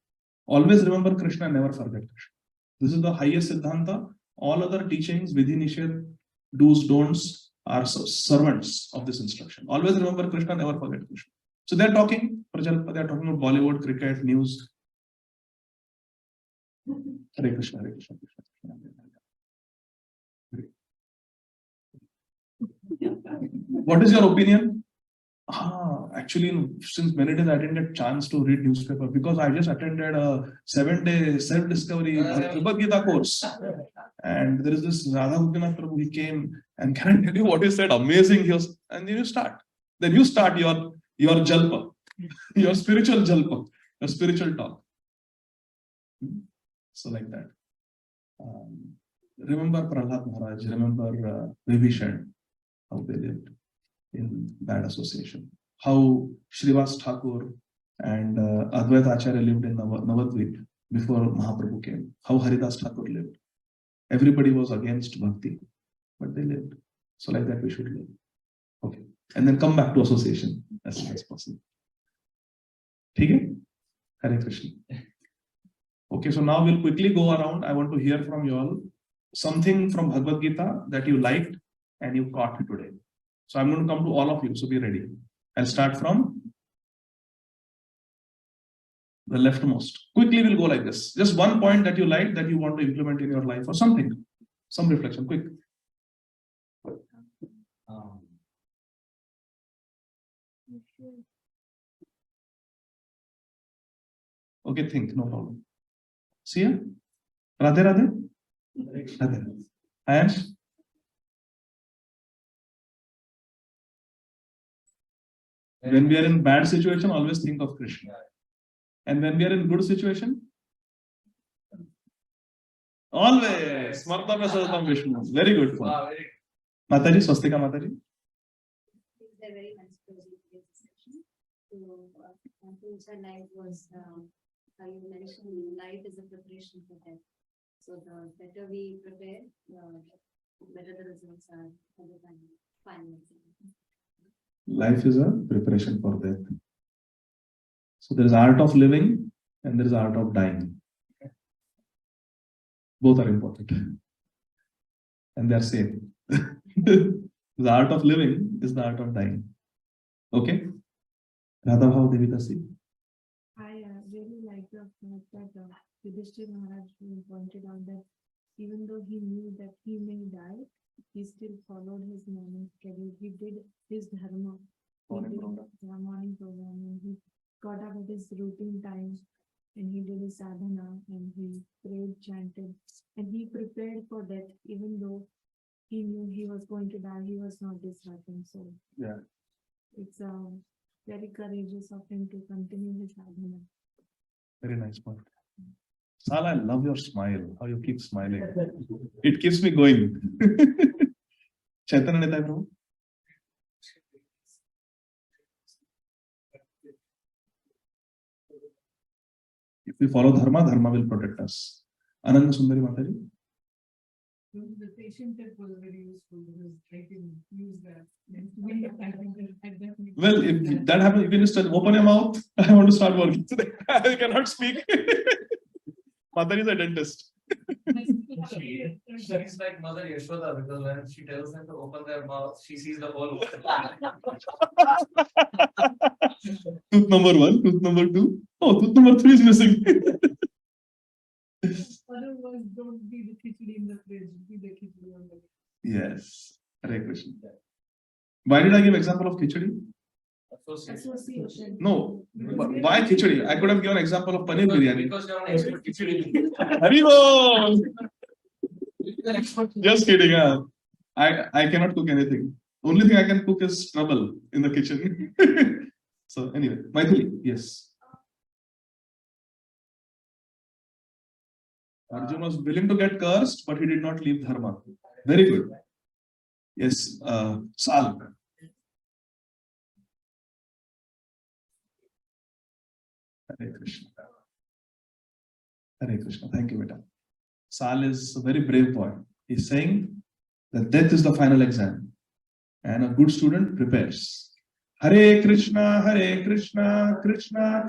Always remember Krishna, never forget Krishna. This is the highest siddhanta. All other teachings, vidhi nishad, do's, don'ts, are servants of this instruction. Always remember Krishna, never forget Krishna. So they're talking, they're talking about Bollywood, cricket, news. Hare Krishna, Hare Krishna, Krishna Krishna, Hare Hare. What is your opinion? Actually, since many days I didn't get a chance to read newspaper, because I just attended a 7-day self-discovery Bhagavad Gītā course. And there is this Radha Gopinath Prabhu, he came, and can I tell you what he said? Amazing. And then you start your jalpa, your spiritual jalpa, your spiritual talk. So like that. Remember Prahlad Maharaj, remember Vibhishan, how they lived in bad association. How Srivas Thakur and Advaita Acharya lived in Navadvip before Mahaprabhu came. How Haridas Thakur lived. Everybody was against bhakti, but they lived. So like that we should live. Okay. And then come back to association as soon as possible. Okay? Hare Krishna. Okay, so now we'll quickly go around. I want to hear from you all something from Bhagavad Gita that you liked and you caught today. So I'm going to come to all of you, so be ready. I'll start from the leftmost. Quickly we'll go like this. Just one point that you liked that you want to implement in your life or something. Some reflection, quick. Okay, think, no problem. See ya? Radhe Radhe? Radhe. Ayash? When we are in bad situation, always think of Krishna. And when we are in good situation, always Smartavya Satatam Vishnu. Very good one. Mataji, Swastika Mataji.
They're very nice discussion. So, life was, how you mentioned, life is a preparation for death. So the better we prepare, the better the results are for the final.
Life is a preparation for death. So there is art of living and there is art of dying. Both are important. And they are same. The art of living is the art of dying. Okay? Radha Bhav Devitasi.
I really like the fact that Yudhishthira Maharaj pointed out that even though he knew that he may die, he still followed his morning schedule. He did his dharma.
Morning program.
Morning program, and he got up at his routine time, and he did his sadhana, and he prayed, chanted, and he prepared for death, even though he knew he was going to die. He was not disheartened. So
Yeah.
it's very courageous of him to continue his sadhana.
Very nice point. Sal, I love your smile. How you keep smiling. It keeps me going. Chaitanya Nitai Prabhu. If we follow dharma, dharma will protect us. Ananda Sundari Mataji.
The patient tip was very useful because I can use that.
Well, if that happens, you can just open your mouth. I want to start working today. I cannot speak. Mataji is a dentist.
She's like Mother Yashoda because when she tells them to open their mouth, she sees the whole world.
Tooth number 1, tooth number 2. Oh, tooth number 3 is missing.
Otherwise, don't be the khichdi in the fridge, be the khichdi on the
Yes. Hare Krishna. Why did I give example of khichdi?
association.
No. Why khichdi? I could have given example of paneer biryani.
Because you're an expert khichdi.
Haribol! Just kidding. Yeah. I cannot cook anything. Only thing I can cook is trouble in the kitchen. So anyway, Maithili, yes. Arjun was willing to get cursed, but he did not leave dharma. Very good. Yes, Sal. Hare Krishna. Hare Krishna. Thank you, Beta. Sal is a very brave boy. He's saying that death is the final exam, and a good student prepares. Hare Krishna, Krishna Krishna,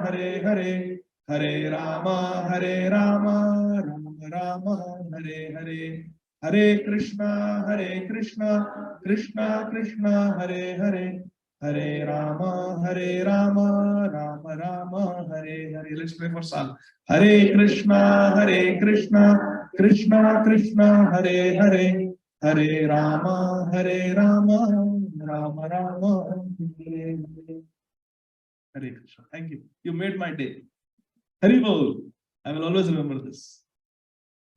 Hare Hare, Hare Rama, Rama Rama, Hare Hare, Hare Krishna, Krishna Krishna, Hare Hare, Hare Rama, Rama Rama, Hare Hare. Let's pray for Sal. Hare Krishna, Krishna Krishna, Hare Hare, Hare Rama, Rama Rama, Hare Hare. Hare Krishna. Thank you. You made my day. Haribol. I will always remember this.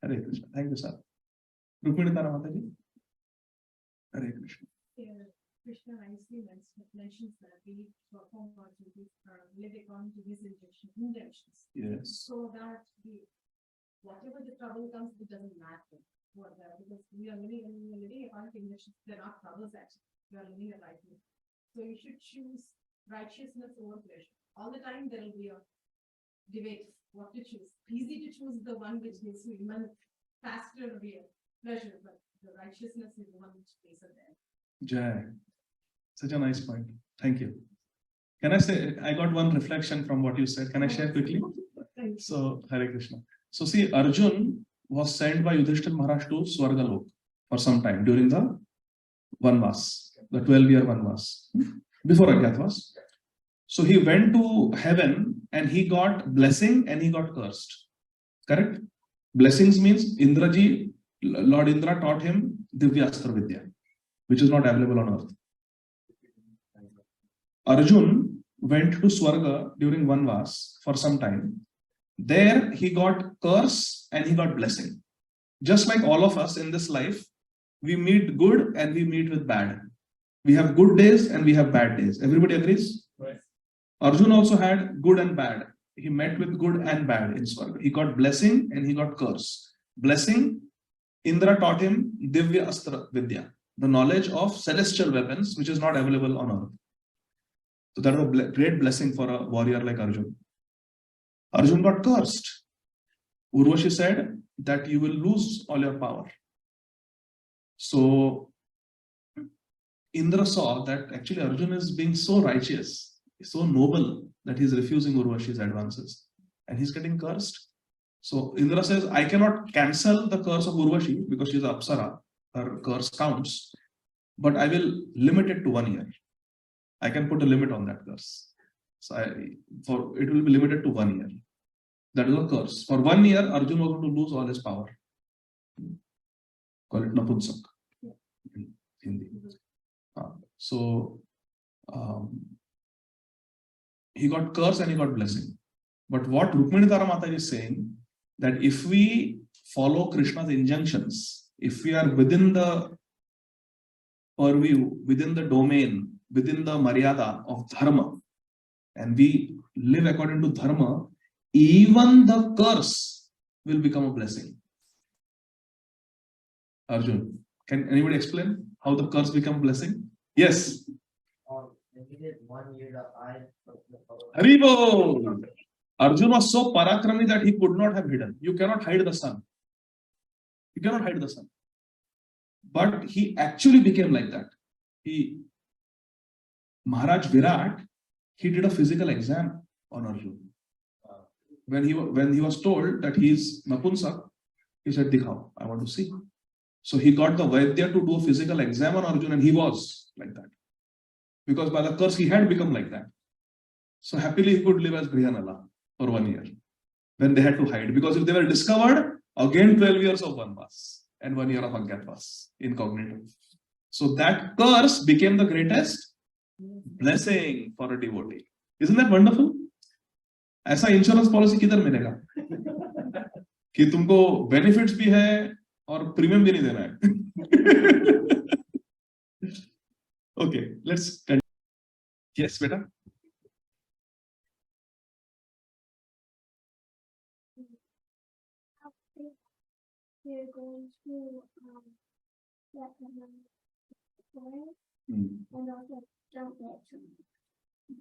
Hare Krishna. Thank you, sir. Rukmini Tara Mataji. Hare Krishna.
Krishna nicely mentions that we perform our duties, live according to his intentions.
Yes.
So that whatever the trouble comes, it doesn't matter. Because we are living according to intentions. There are troubles actually. We are living a right way. So you should choose righteousness over pleasure. All the time there will be a debate what to choose. Easy to choose the one which gives you even faster pleasure, but the righteousness is the one which pays a there.
Jai. Such a nice point. Thank you. Can I say, I got one reflection from what you said. Can I share quickly? So, Hare Krishna. So, see, Arjun was sent by Yudhishthira Maharaj to Swargalok for some time during the Vanvas, the 12-year Vanvas, before Ajnatavas. So, he went to heaven and he got blessing and he got cursed. Correct? Blessings means Indraji, Lord Indra taught him Divya Astra Vidya, which is not available on earth. Arjun went to Swarga during Vanvas for some time. There he got curse and he got blessing. Just like all of us in this life, we meet good and we meet with bad. We have good days and we have bad days. Everybody agrees?
Right.
Arjun also had good and bad. He met with good and bad in Swarga. He got blessing and he got curse. Blessing, Indra taught him Divya Astra Vidya, the knowledge of celestial weapons, which is not available on earth. So that was a great blessing for a warrior like Arjun. Arjun got cursed. Urvashi said that you will lose all your power. So Indra saw that actually Arjun is being so righteous, so noble, that he's refusing Urvashi's advances and he's getting cursed. So Indra says, I cannot cancel the curse of Urvashi because she's an Apsara, her curse counts, but I will limit it to 1 year. I can put a limit on that curse. So it will be limited to 1 year. That is a curse. For 1 year, Arjun was going to lose all his power. Call it Napunsak in Hindi. So he got curse and he got blessing. But what Rukmini Tara Mataji is saying, that if we follow Krishna's injunctions, if we are within the purview, within the domain, within the maryada of dharma, and we live according to dharma, even the curse will become a blessing. Arjun, can anybody explain how the curse become blessing? Yes. Haribo! Arjun was so parakrami that he could not have hidden. You cannot hide the sun. You cannot hide the sun. But he actually became like that. Maharaj Virat, he did a physical exam on Arjun. When he was told that he is Napunsak, he said, Dikhao, I want to see. So he got the Vaidya to do a physical exam on Arjun, and he was like that. Because by the curse he had become like that. So happily he could live as Grihanala for 1 year. When they had to hide. Because if they were discovered, again 12 years of Vanvas and 1 year of Agyatvas, incognito. So that curse became the greatest blessing for a devotee. Isn't that wonderful? ऐसा insurance policy किधर मिलेगा कि तुमको benefits भी है और premium भी नहीं देना है. Okay, let's continue. Yes, beta.
We're going to and also don't get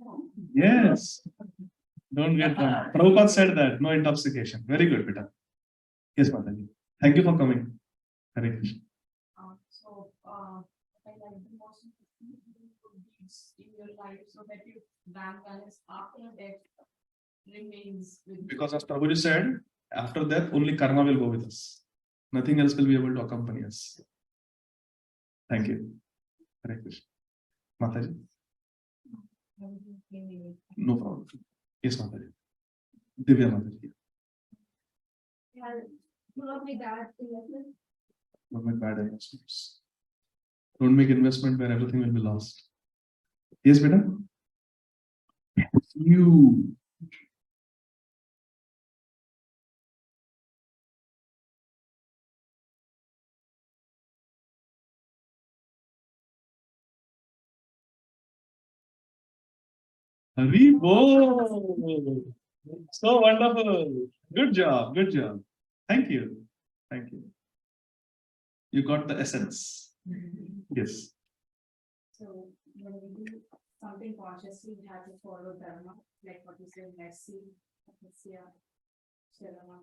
drunk.
Yes. Don't get drunk. Prabhupada said that, no intoxication. Very good, beta. Yes, Mataji. Thank you for coming. Hare Krishna.
I like the most good deeds in your life so that your bank balance after death remains with you.
Because as Prabhuji said, after death, only karma will go with us. Nothing else will be able to accompany us. Thank you. Hare Krishna. Mataji. No problem. Yes, Mataji. Divya Mataji.
Yeah, will not make bad investment.
Don't make bad investments. Don't make investment where everything will be lost. Yes, beta? You. Haribo! So wonderful. Good job. Good job. Thank you. Thank you. You got the essence. Yes.
So when we do something consciously, we have to follow dharma, like what you said, mercy, tapasya, sharana.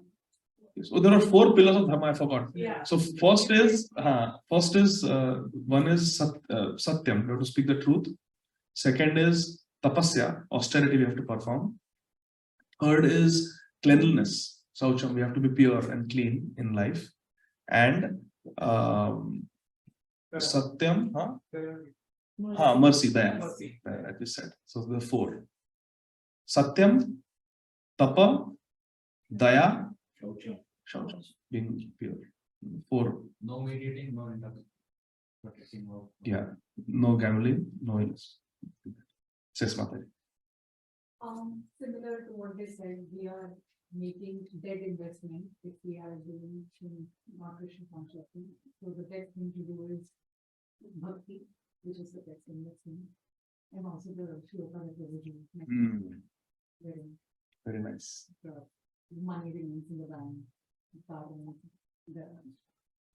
So there are 4 pillars of dharma. I forgot.
Yeah.
So first is one is satyam. We have to speak the truth. Second is tapasya, austerity we have to perform. Third is cleanliness, saucham. We have to be pure and clean in life. And satyam, mercy, daya, as we said. So the 4. Satyam, tapa, daya, shaucham, being pure. 4.
No meditating, no intoxicating.
Yeah, no gambling, no illness. Says Mataji.
Similar to what they said, we are making dead investment if we are doing not Krishna consciously. So the best thing to do is bhakti, which is the best investment, and also the shloka that was
Very nice.
the money remains in the bank,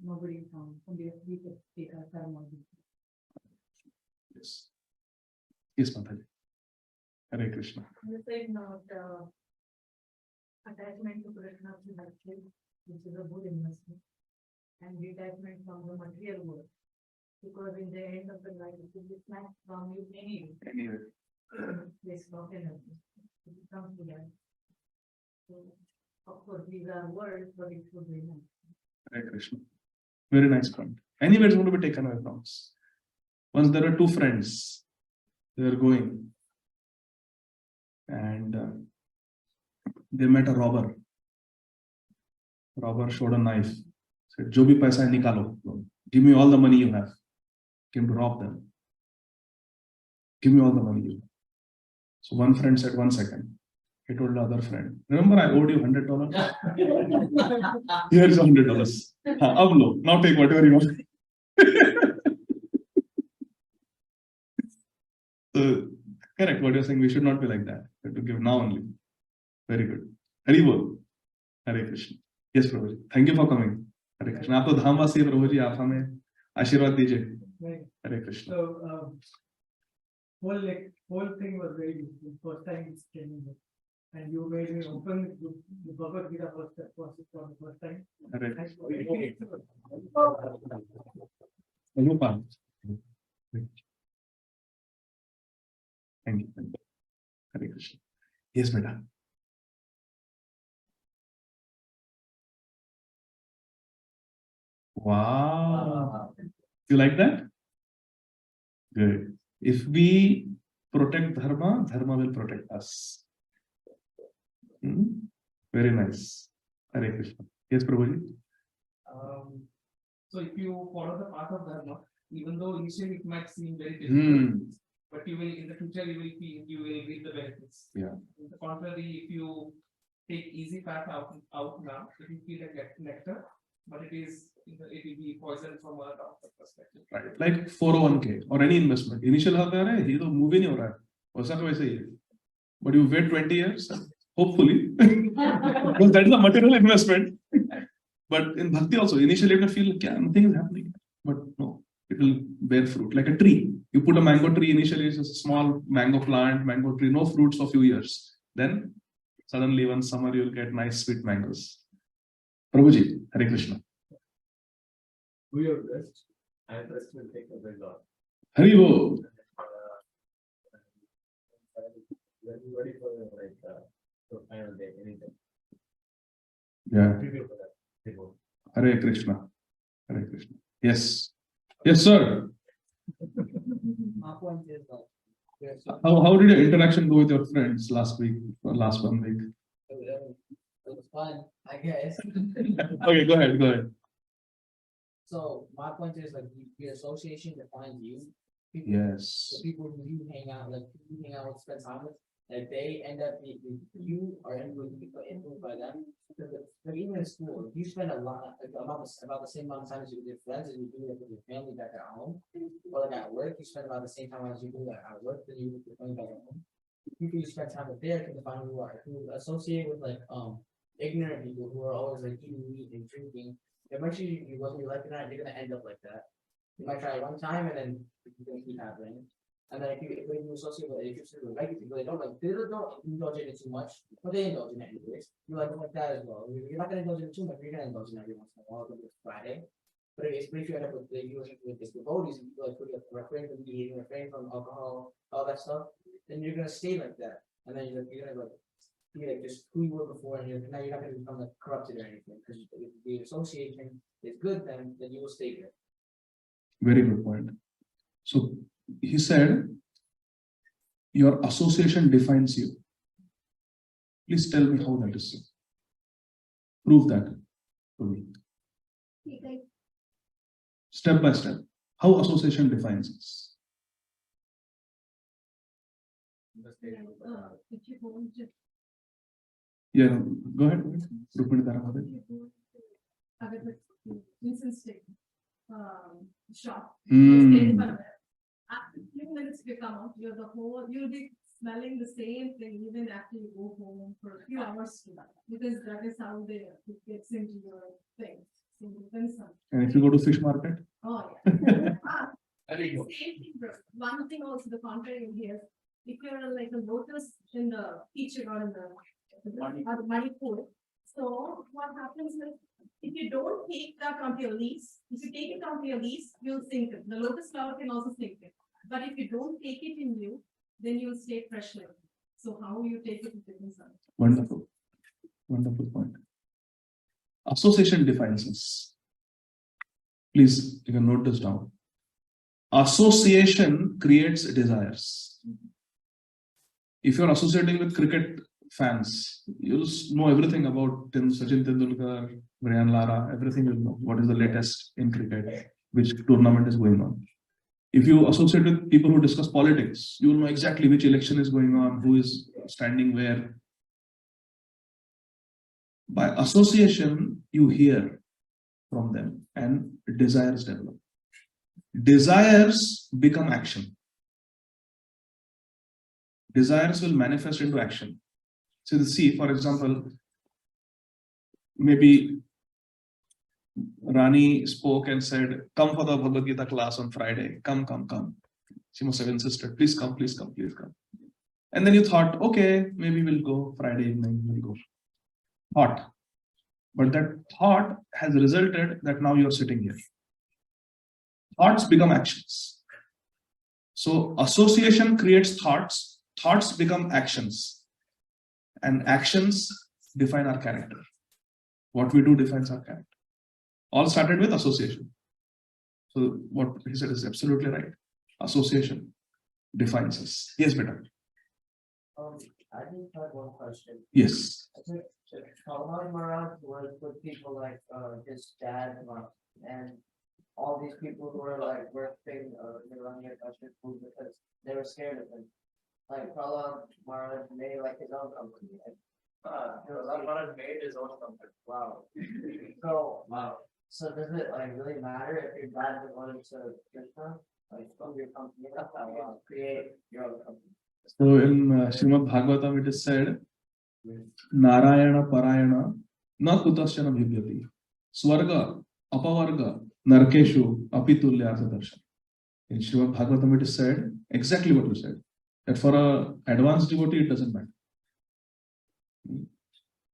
nobody from the we could take our karma.
Yes. Yes, Mataji. Hare Krishna.
On the same note, attachment to Krishna which is a good investment, and detachment from the material world, because in the end of the life, it will be snatched from you anyway. This of energy. It comes to that. So, of course, these are words, but it should be nice.
Hare Krishna. Very nice point. Anyway, it's going to be taken away from us. Once there were 2 friends, they were going, and they met a robber. Robber showed a knife. said, "Jo bhi paisa hai, nikalo. Give me all the money you have." Came to rob them. Give me all the money you have. So one friend said, "1 second." He told the other friend, "Remember I owed you $100? Here's $100. Ab lo, now take whatever you want." So, correct what you're saying. We should not be like that. We have to give now only. Very good. Hari bol. Hare Krishna. Yes, Prabhuji. Thank you for coming. Hare Krishna. आप तो धामवासी है प्रभु जी, आप हमें आशीर्वाद दीजिए. Hare Krishna.
So, whole thing was very beautiful. First time it's came in, and you made me open the Bhagavad Gita for the first time.
Hare
Thanks for
Krishna. Thank you. Hare Krishna. Yes, beta. Wow. You like that? Good. If we protect dharma, dharma will protect us. Very nice. Hare Krishna. Yes, Prabhuji.
So if you follow the path of dharma, even though initially it might seem very difficult, but you will in the future you will reap the benefits.
Yeah.
On the contrary, if you take easy path out now, it will feel like nectar, but it will be poison from a doctor perspective.
Right. Like 401k or any investment. Initial होता है, ये तो move ही नहीं हो रहा है. वैसा का वैसे ही है. But you wait 20 years, hopefully, because that is a material investment. But in bhakti also, initially you can feel like, yeah, nothing is happening. But no, it will bear fruit like a tree. You put a mango tree, initially it's just a small mango plant, mango tree, no fruits for a few years. Then suddenly one summer you'll get nice sweet mangoes. Prabhuji, Hare Krishna.
We are blessed, and blessed will take a very long.
Hari Bo.
Ready for the final day, anything.
Yeah.
Prepare for that. People.
Hare Krishna. Hare Krishna. Yes. Yes, sir.
My point is that
How did your interaction go with your friends last week or last 1 week?
it was fun, I guess.
Okay, go ahead.
So my point is like the association defines you. People,
Yes.
the people who you hang out, like who you hang out with, spend time with, like they end up you are influenced by them. Because like even in school, if you spend a lot like about the same amount of time as you do with your friends as you do with your family back at home, or like at work, you spend about the same time as you do at work than you do with your family back at home. People you spend time with there can define who you are. If you associate with like ignorant people who are always like eating meat and drinking, eventually you whether you like it or not, you're gonna end up like that. You might try it one time and then it's gonna keep happening. And then if you associate with interested with regular people, they don't indulge in it too much, but they indulge in it anyways. You like that as well. You're not gonna indulge in it too much, you're gonna indulge in it every once in a while, like it's Friday. But if you end up with this devotees and people like refrain from eating, refrain from alcohol, all that stuff, then you're gonna stay like that. And then you're gonna like be like just who you were before, and now you're not gonna become like corrupted or anything. Because if the association is good, then you will stay there.
Very good point. So he said, your association defines you. Please tell me how that is so. Prove that to me. Step by step. How association defines us.
If you go into
Yeah, go ahead. Rukmini Dharamade.
instance shop.
Mm.
After a few minutes you come out, you'll be smelling the same thing even after you go home for a few hours because that is how it gets into your thing.
And if you go to fish market?
Oh yeah. Same thing, bro. One thing also the contrary here. If you're like a lotus in the teacher or in the muddy pool, so what happens is if you don't take that onto your leaves, if you take it onto your leaves, you'll sink it. The lotus flower can also sink it. But if you don't take it in you, then you'll stay fresh like it. So how you take it depends on it.
Wonderful. Wonderful point. Association defines us. Please, you can note this down. Association creates desires. If you're associating with cricket fans. You'll know everything about Sachin Tendulkar, Brian Lara, everything you'll know. What is the latest in cricket, which tournament is going on. If you associate with people who discuss politics, you will know exactly which election is going on, who is standing where. By association, you hear from them and desires develop. Desires become action. Desires will manifest into action. So see, for example, maybe Rani spoke and said, come for the Bhagavad Gita class on Friday. Come. She must have insisted, please come. And then you thought, okay, maybe we'll go Friday evening, we'll go. Thought. But that thought has resulted that now you're sitting here. Thoughts become actions. So association creates thoughts, thoughts become actions, and actions define our character. What we do defines our character. All started with association. So what he said is absolutely right. Association defines us. Yes, beta.
I just had one question.
Yes.
I think Kalman Maharaj was with people like his dad and all these people who were like worshiping Nirvana food because they were scared of him. Like Kalman Maharaj made like his own company. Kalman Maharaj made his own company. Wow. So does it like really matter if your dad wanted to Krishna? Like from your company, create your own company.
So in Srimad Bhagavatam it is said, Narayana Parayana na kutasyana bhivyati Swarga Apavarga Narkeshu Apitulyartha Darshan. In Srimad Bhagavatam it is said exactly what you said, that for an advanced devotee it doesn't matter.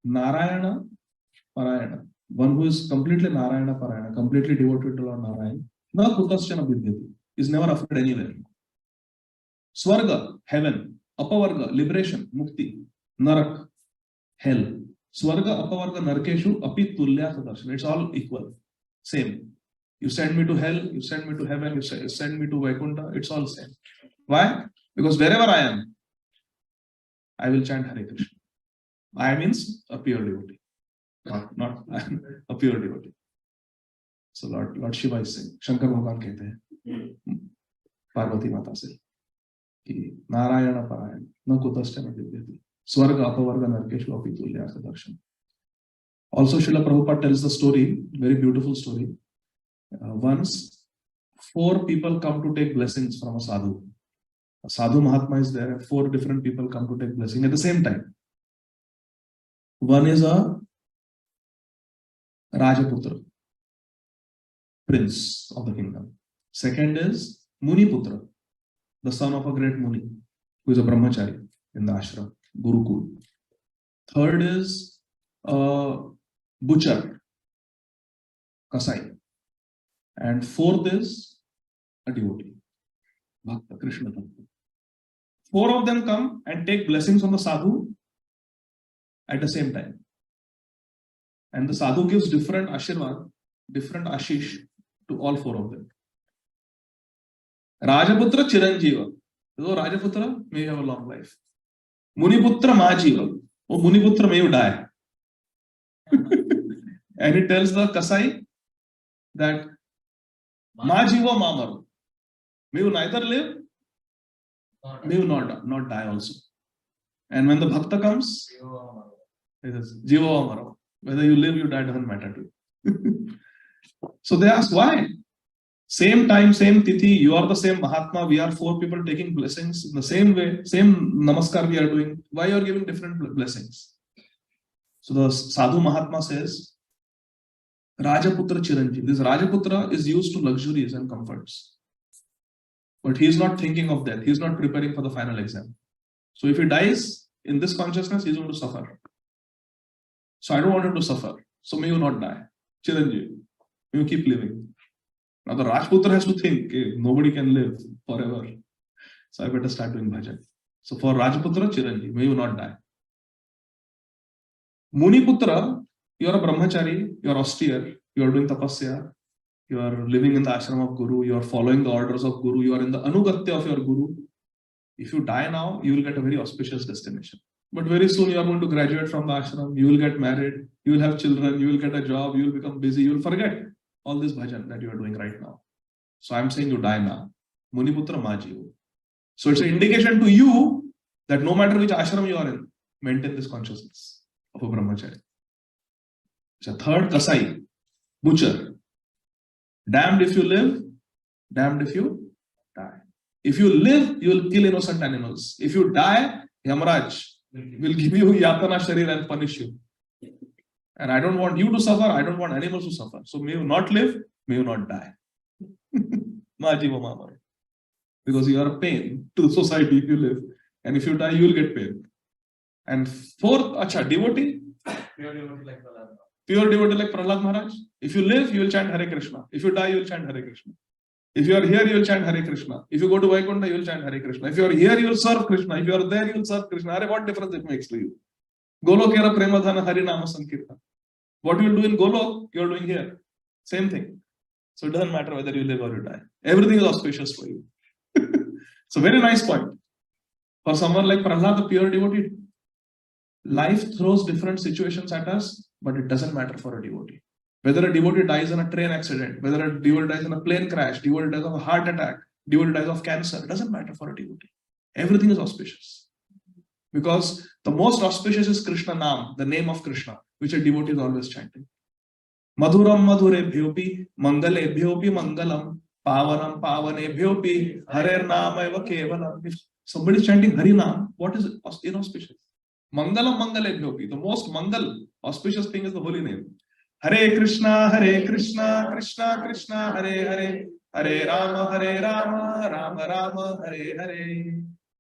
Narayana Parayana, one who is completely Narayana Parayana, completely devoted to Lord Narayana, na kutasyana bhivyati, is never afraid anywhere. Swarga, heaven. Apavarga, liberation, mukti. Narak, hell. Swarga, Apavarga, Narkeshu, Api Tulya Sadarshana. It's all equal. Same. You send me to hell, you send me to heaven, you send me to Vaikuntha, it's all same. Why? Because wherever I am, I will chant Hare Krishna. I means a pure devotee. Not a pure devotee. So Lord Shiva is saying, Shankar Bhagavan kehte hain, Parvati Mata se. Narayana Parayana, no kutasya vidyati. Swarga Apavarga Narkeshu Apitulyartha Darshan. Also, Srila Prabhupada tells the story, very beautiful story. Once, 4 people come to take blessings from a sadhu. A sadhu Mahatma is there, 4 different people come to take blessing at the same time. One is a Rajaputra, prince of the kingdom. Second is Muniputra, the son of a great Muni, who is a brahmachari in the ashram, Gurukul. Third is a butcher, Kasai. And fourth is a devotee, Bhakta, Krishna Bhakta. 4 of them come and take blessings from the sadhu at the same time. And the sadhu gives different ashirvad, different ashish to all 4 of them. Rajaputra Chiranjiva. So Rajaputra may have a long life. Muniputra Majiva. Oh, Muniputra may die. And it tells the Kasai that Majiva Mamaru. May you neither live, may you not die also. And when the Bhakta comes, it is Jiva Amaro. Whether you live, you die, doesn't matter to you. So they ask why? Same time, same tithi, you are the same Mahatma, we are 4 people taking blessings in the same way, same namaskar we are doing. Why you are giving different blessings? So the Sadhu Mahatma says, Rajaputra Chiranjeev. This Rajaputra is used to luxuries and comforts. But he is not thinking of death. He is not preparing for the final exam. So if he dies in this consciousness, he is going to suffer. So I don't want him to suffer. So may you not die. Chiranjeev, may you keep living. Now the Rajputra has to think, okay, nobody can live forever. So I better start doing bhajan. So for Rajputra, Chiranjeev, may you not die. Muniputra, you are a brahmachari, you are austere, you are doing tapasya, you are living in the ashram of Guru, you are following the orders of Guru, you are in the anugatya of your Guru. If you die now, you will get a very auspicious destination. But very soon you are going to graduate from the ashram, you will get married, you will have children, you will get a job, you will become busy, you will forget all this bhajan that you are doing right now. So I'm saying you die now. Muniputra Majivu. So it's an indication to you that no matter which ashram you are in, maintain this consciousness of a brahmachari. So third, Kasai, butcher. Damned if you live, damned if you die. If you live, you will kill innocent animals. If you die, Yamaraj will give you Yatana Sharir and punish you. And I don't want you to suffer, I don't want animals to suffer. So may you not live, may you not die. Majiva Mama. Because you are a pain to the society if you live. And if you die, you will get pain. And fourth, devotee.
Pure devotee like Prahlad.
Pure devotee like Prahlad Maharaj. If you live, you will chant Hare Krishna. If you die, you will chant Hare Krishna. If you are here, you will chant Hare Krishna. If you go to Vaikuntha, you will chant Hare Krishna. If you are here, you will serve Krishna. If you are there, you will serve Krishna. What difference it makes to you? Golokera Premadhana Harinama Sankirtan. What you will do in Golok, you are doing here. Same thing. So it doesn't matter whether you live or you die. Everything is auspicious for you. So very nice point. For someone like Prahlad, the pure devotee, life throws different situations at us, but it doesn't matter for a devotee. Whether a devotee dies in a train accident, whether a devotee dies in a plane crash, devotee dies of a heart attack, devotee dies of cancer, it doesn't matter for a devotee. Everything is auspicious. Because the most auspicious is Krishna Nam, the name of Krishna, which a devotee is always chanting. Madhuram Madhurebhyopi, Mangalebhyopi Mangalam, Pavanam Pavanebhyopi, Harer Namaiva Kevalam. If somebody is chanting Hari Nam, what is inauspicious? Mangalam Mangalebhyopi, the most Mangal, auspicious thing is the holy name. Hare Krishna, Krishna Krishna, Hare Hare, Hare Rama, Rama Rama, Hare Hare.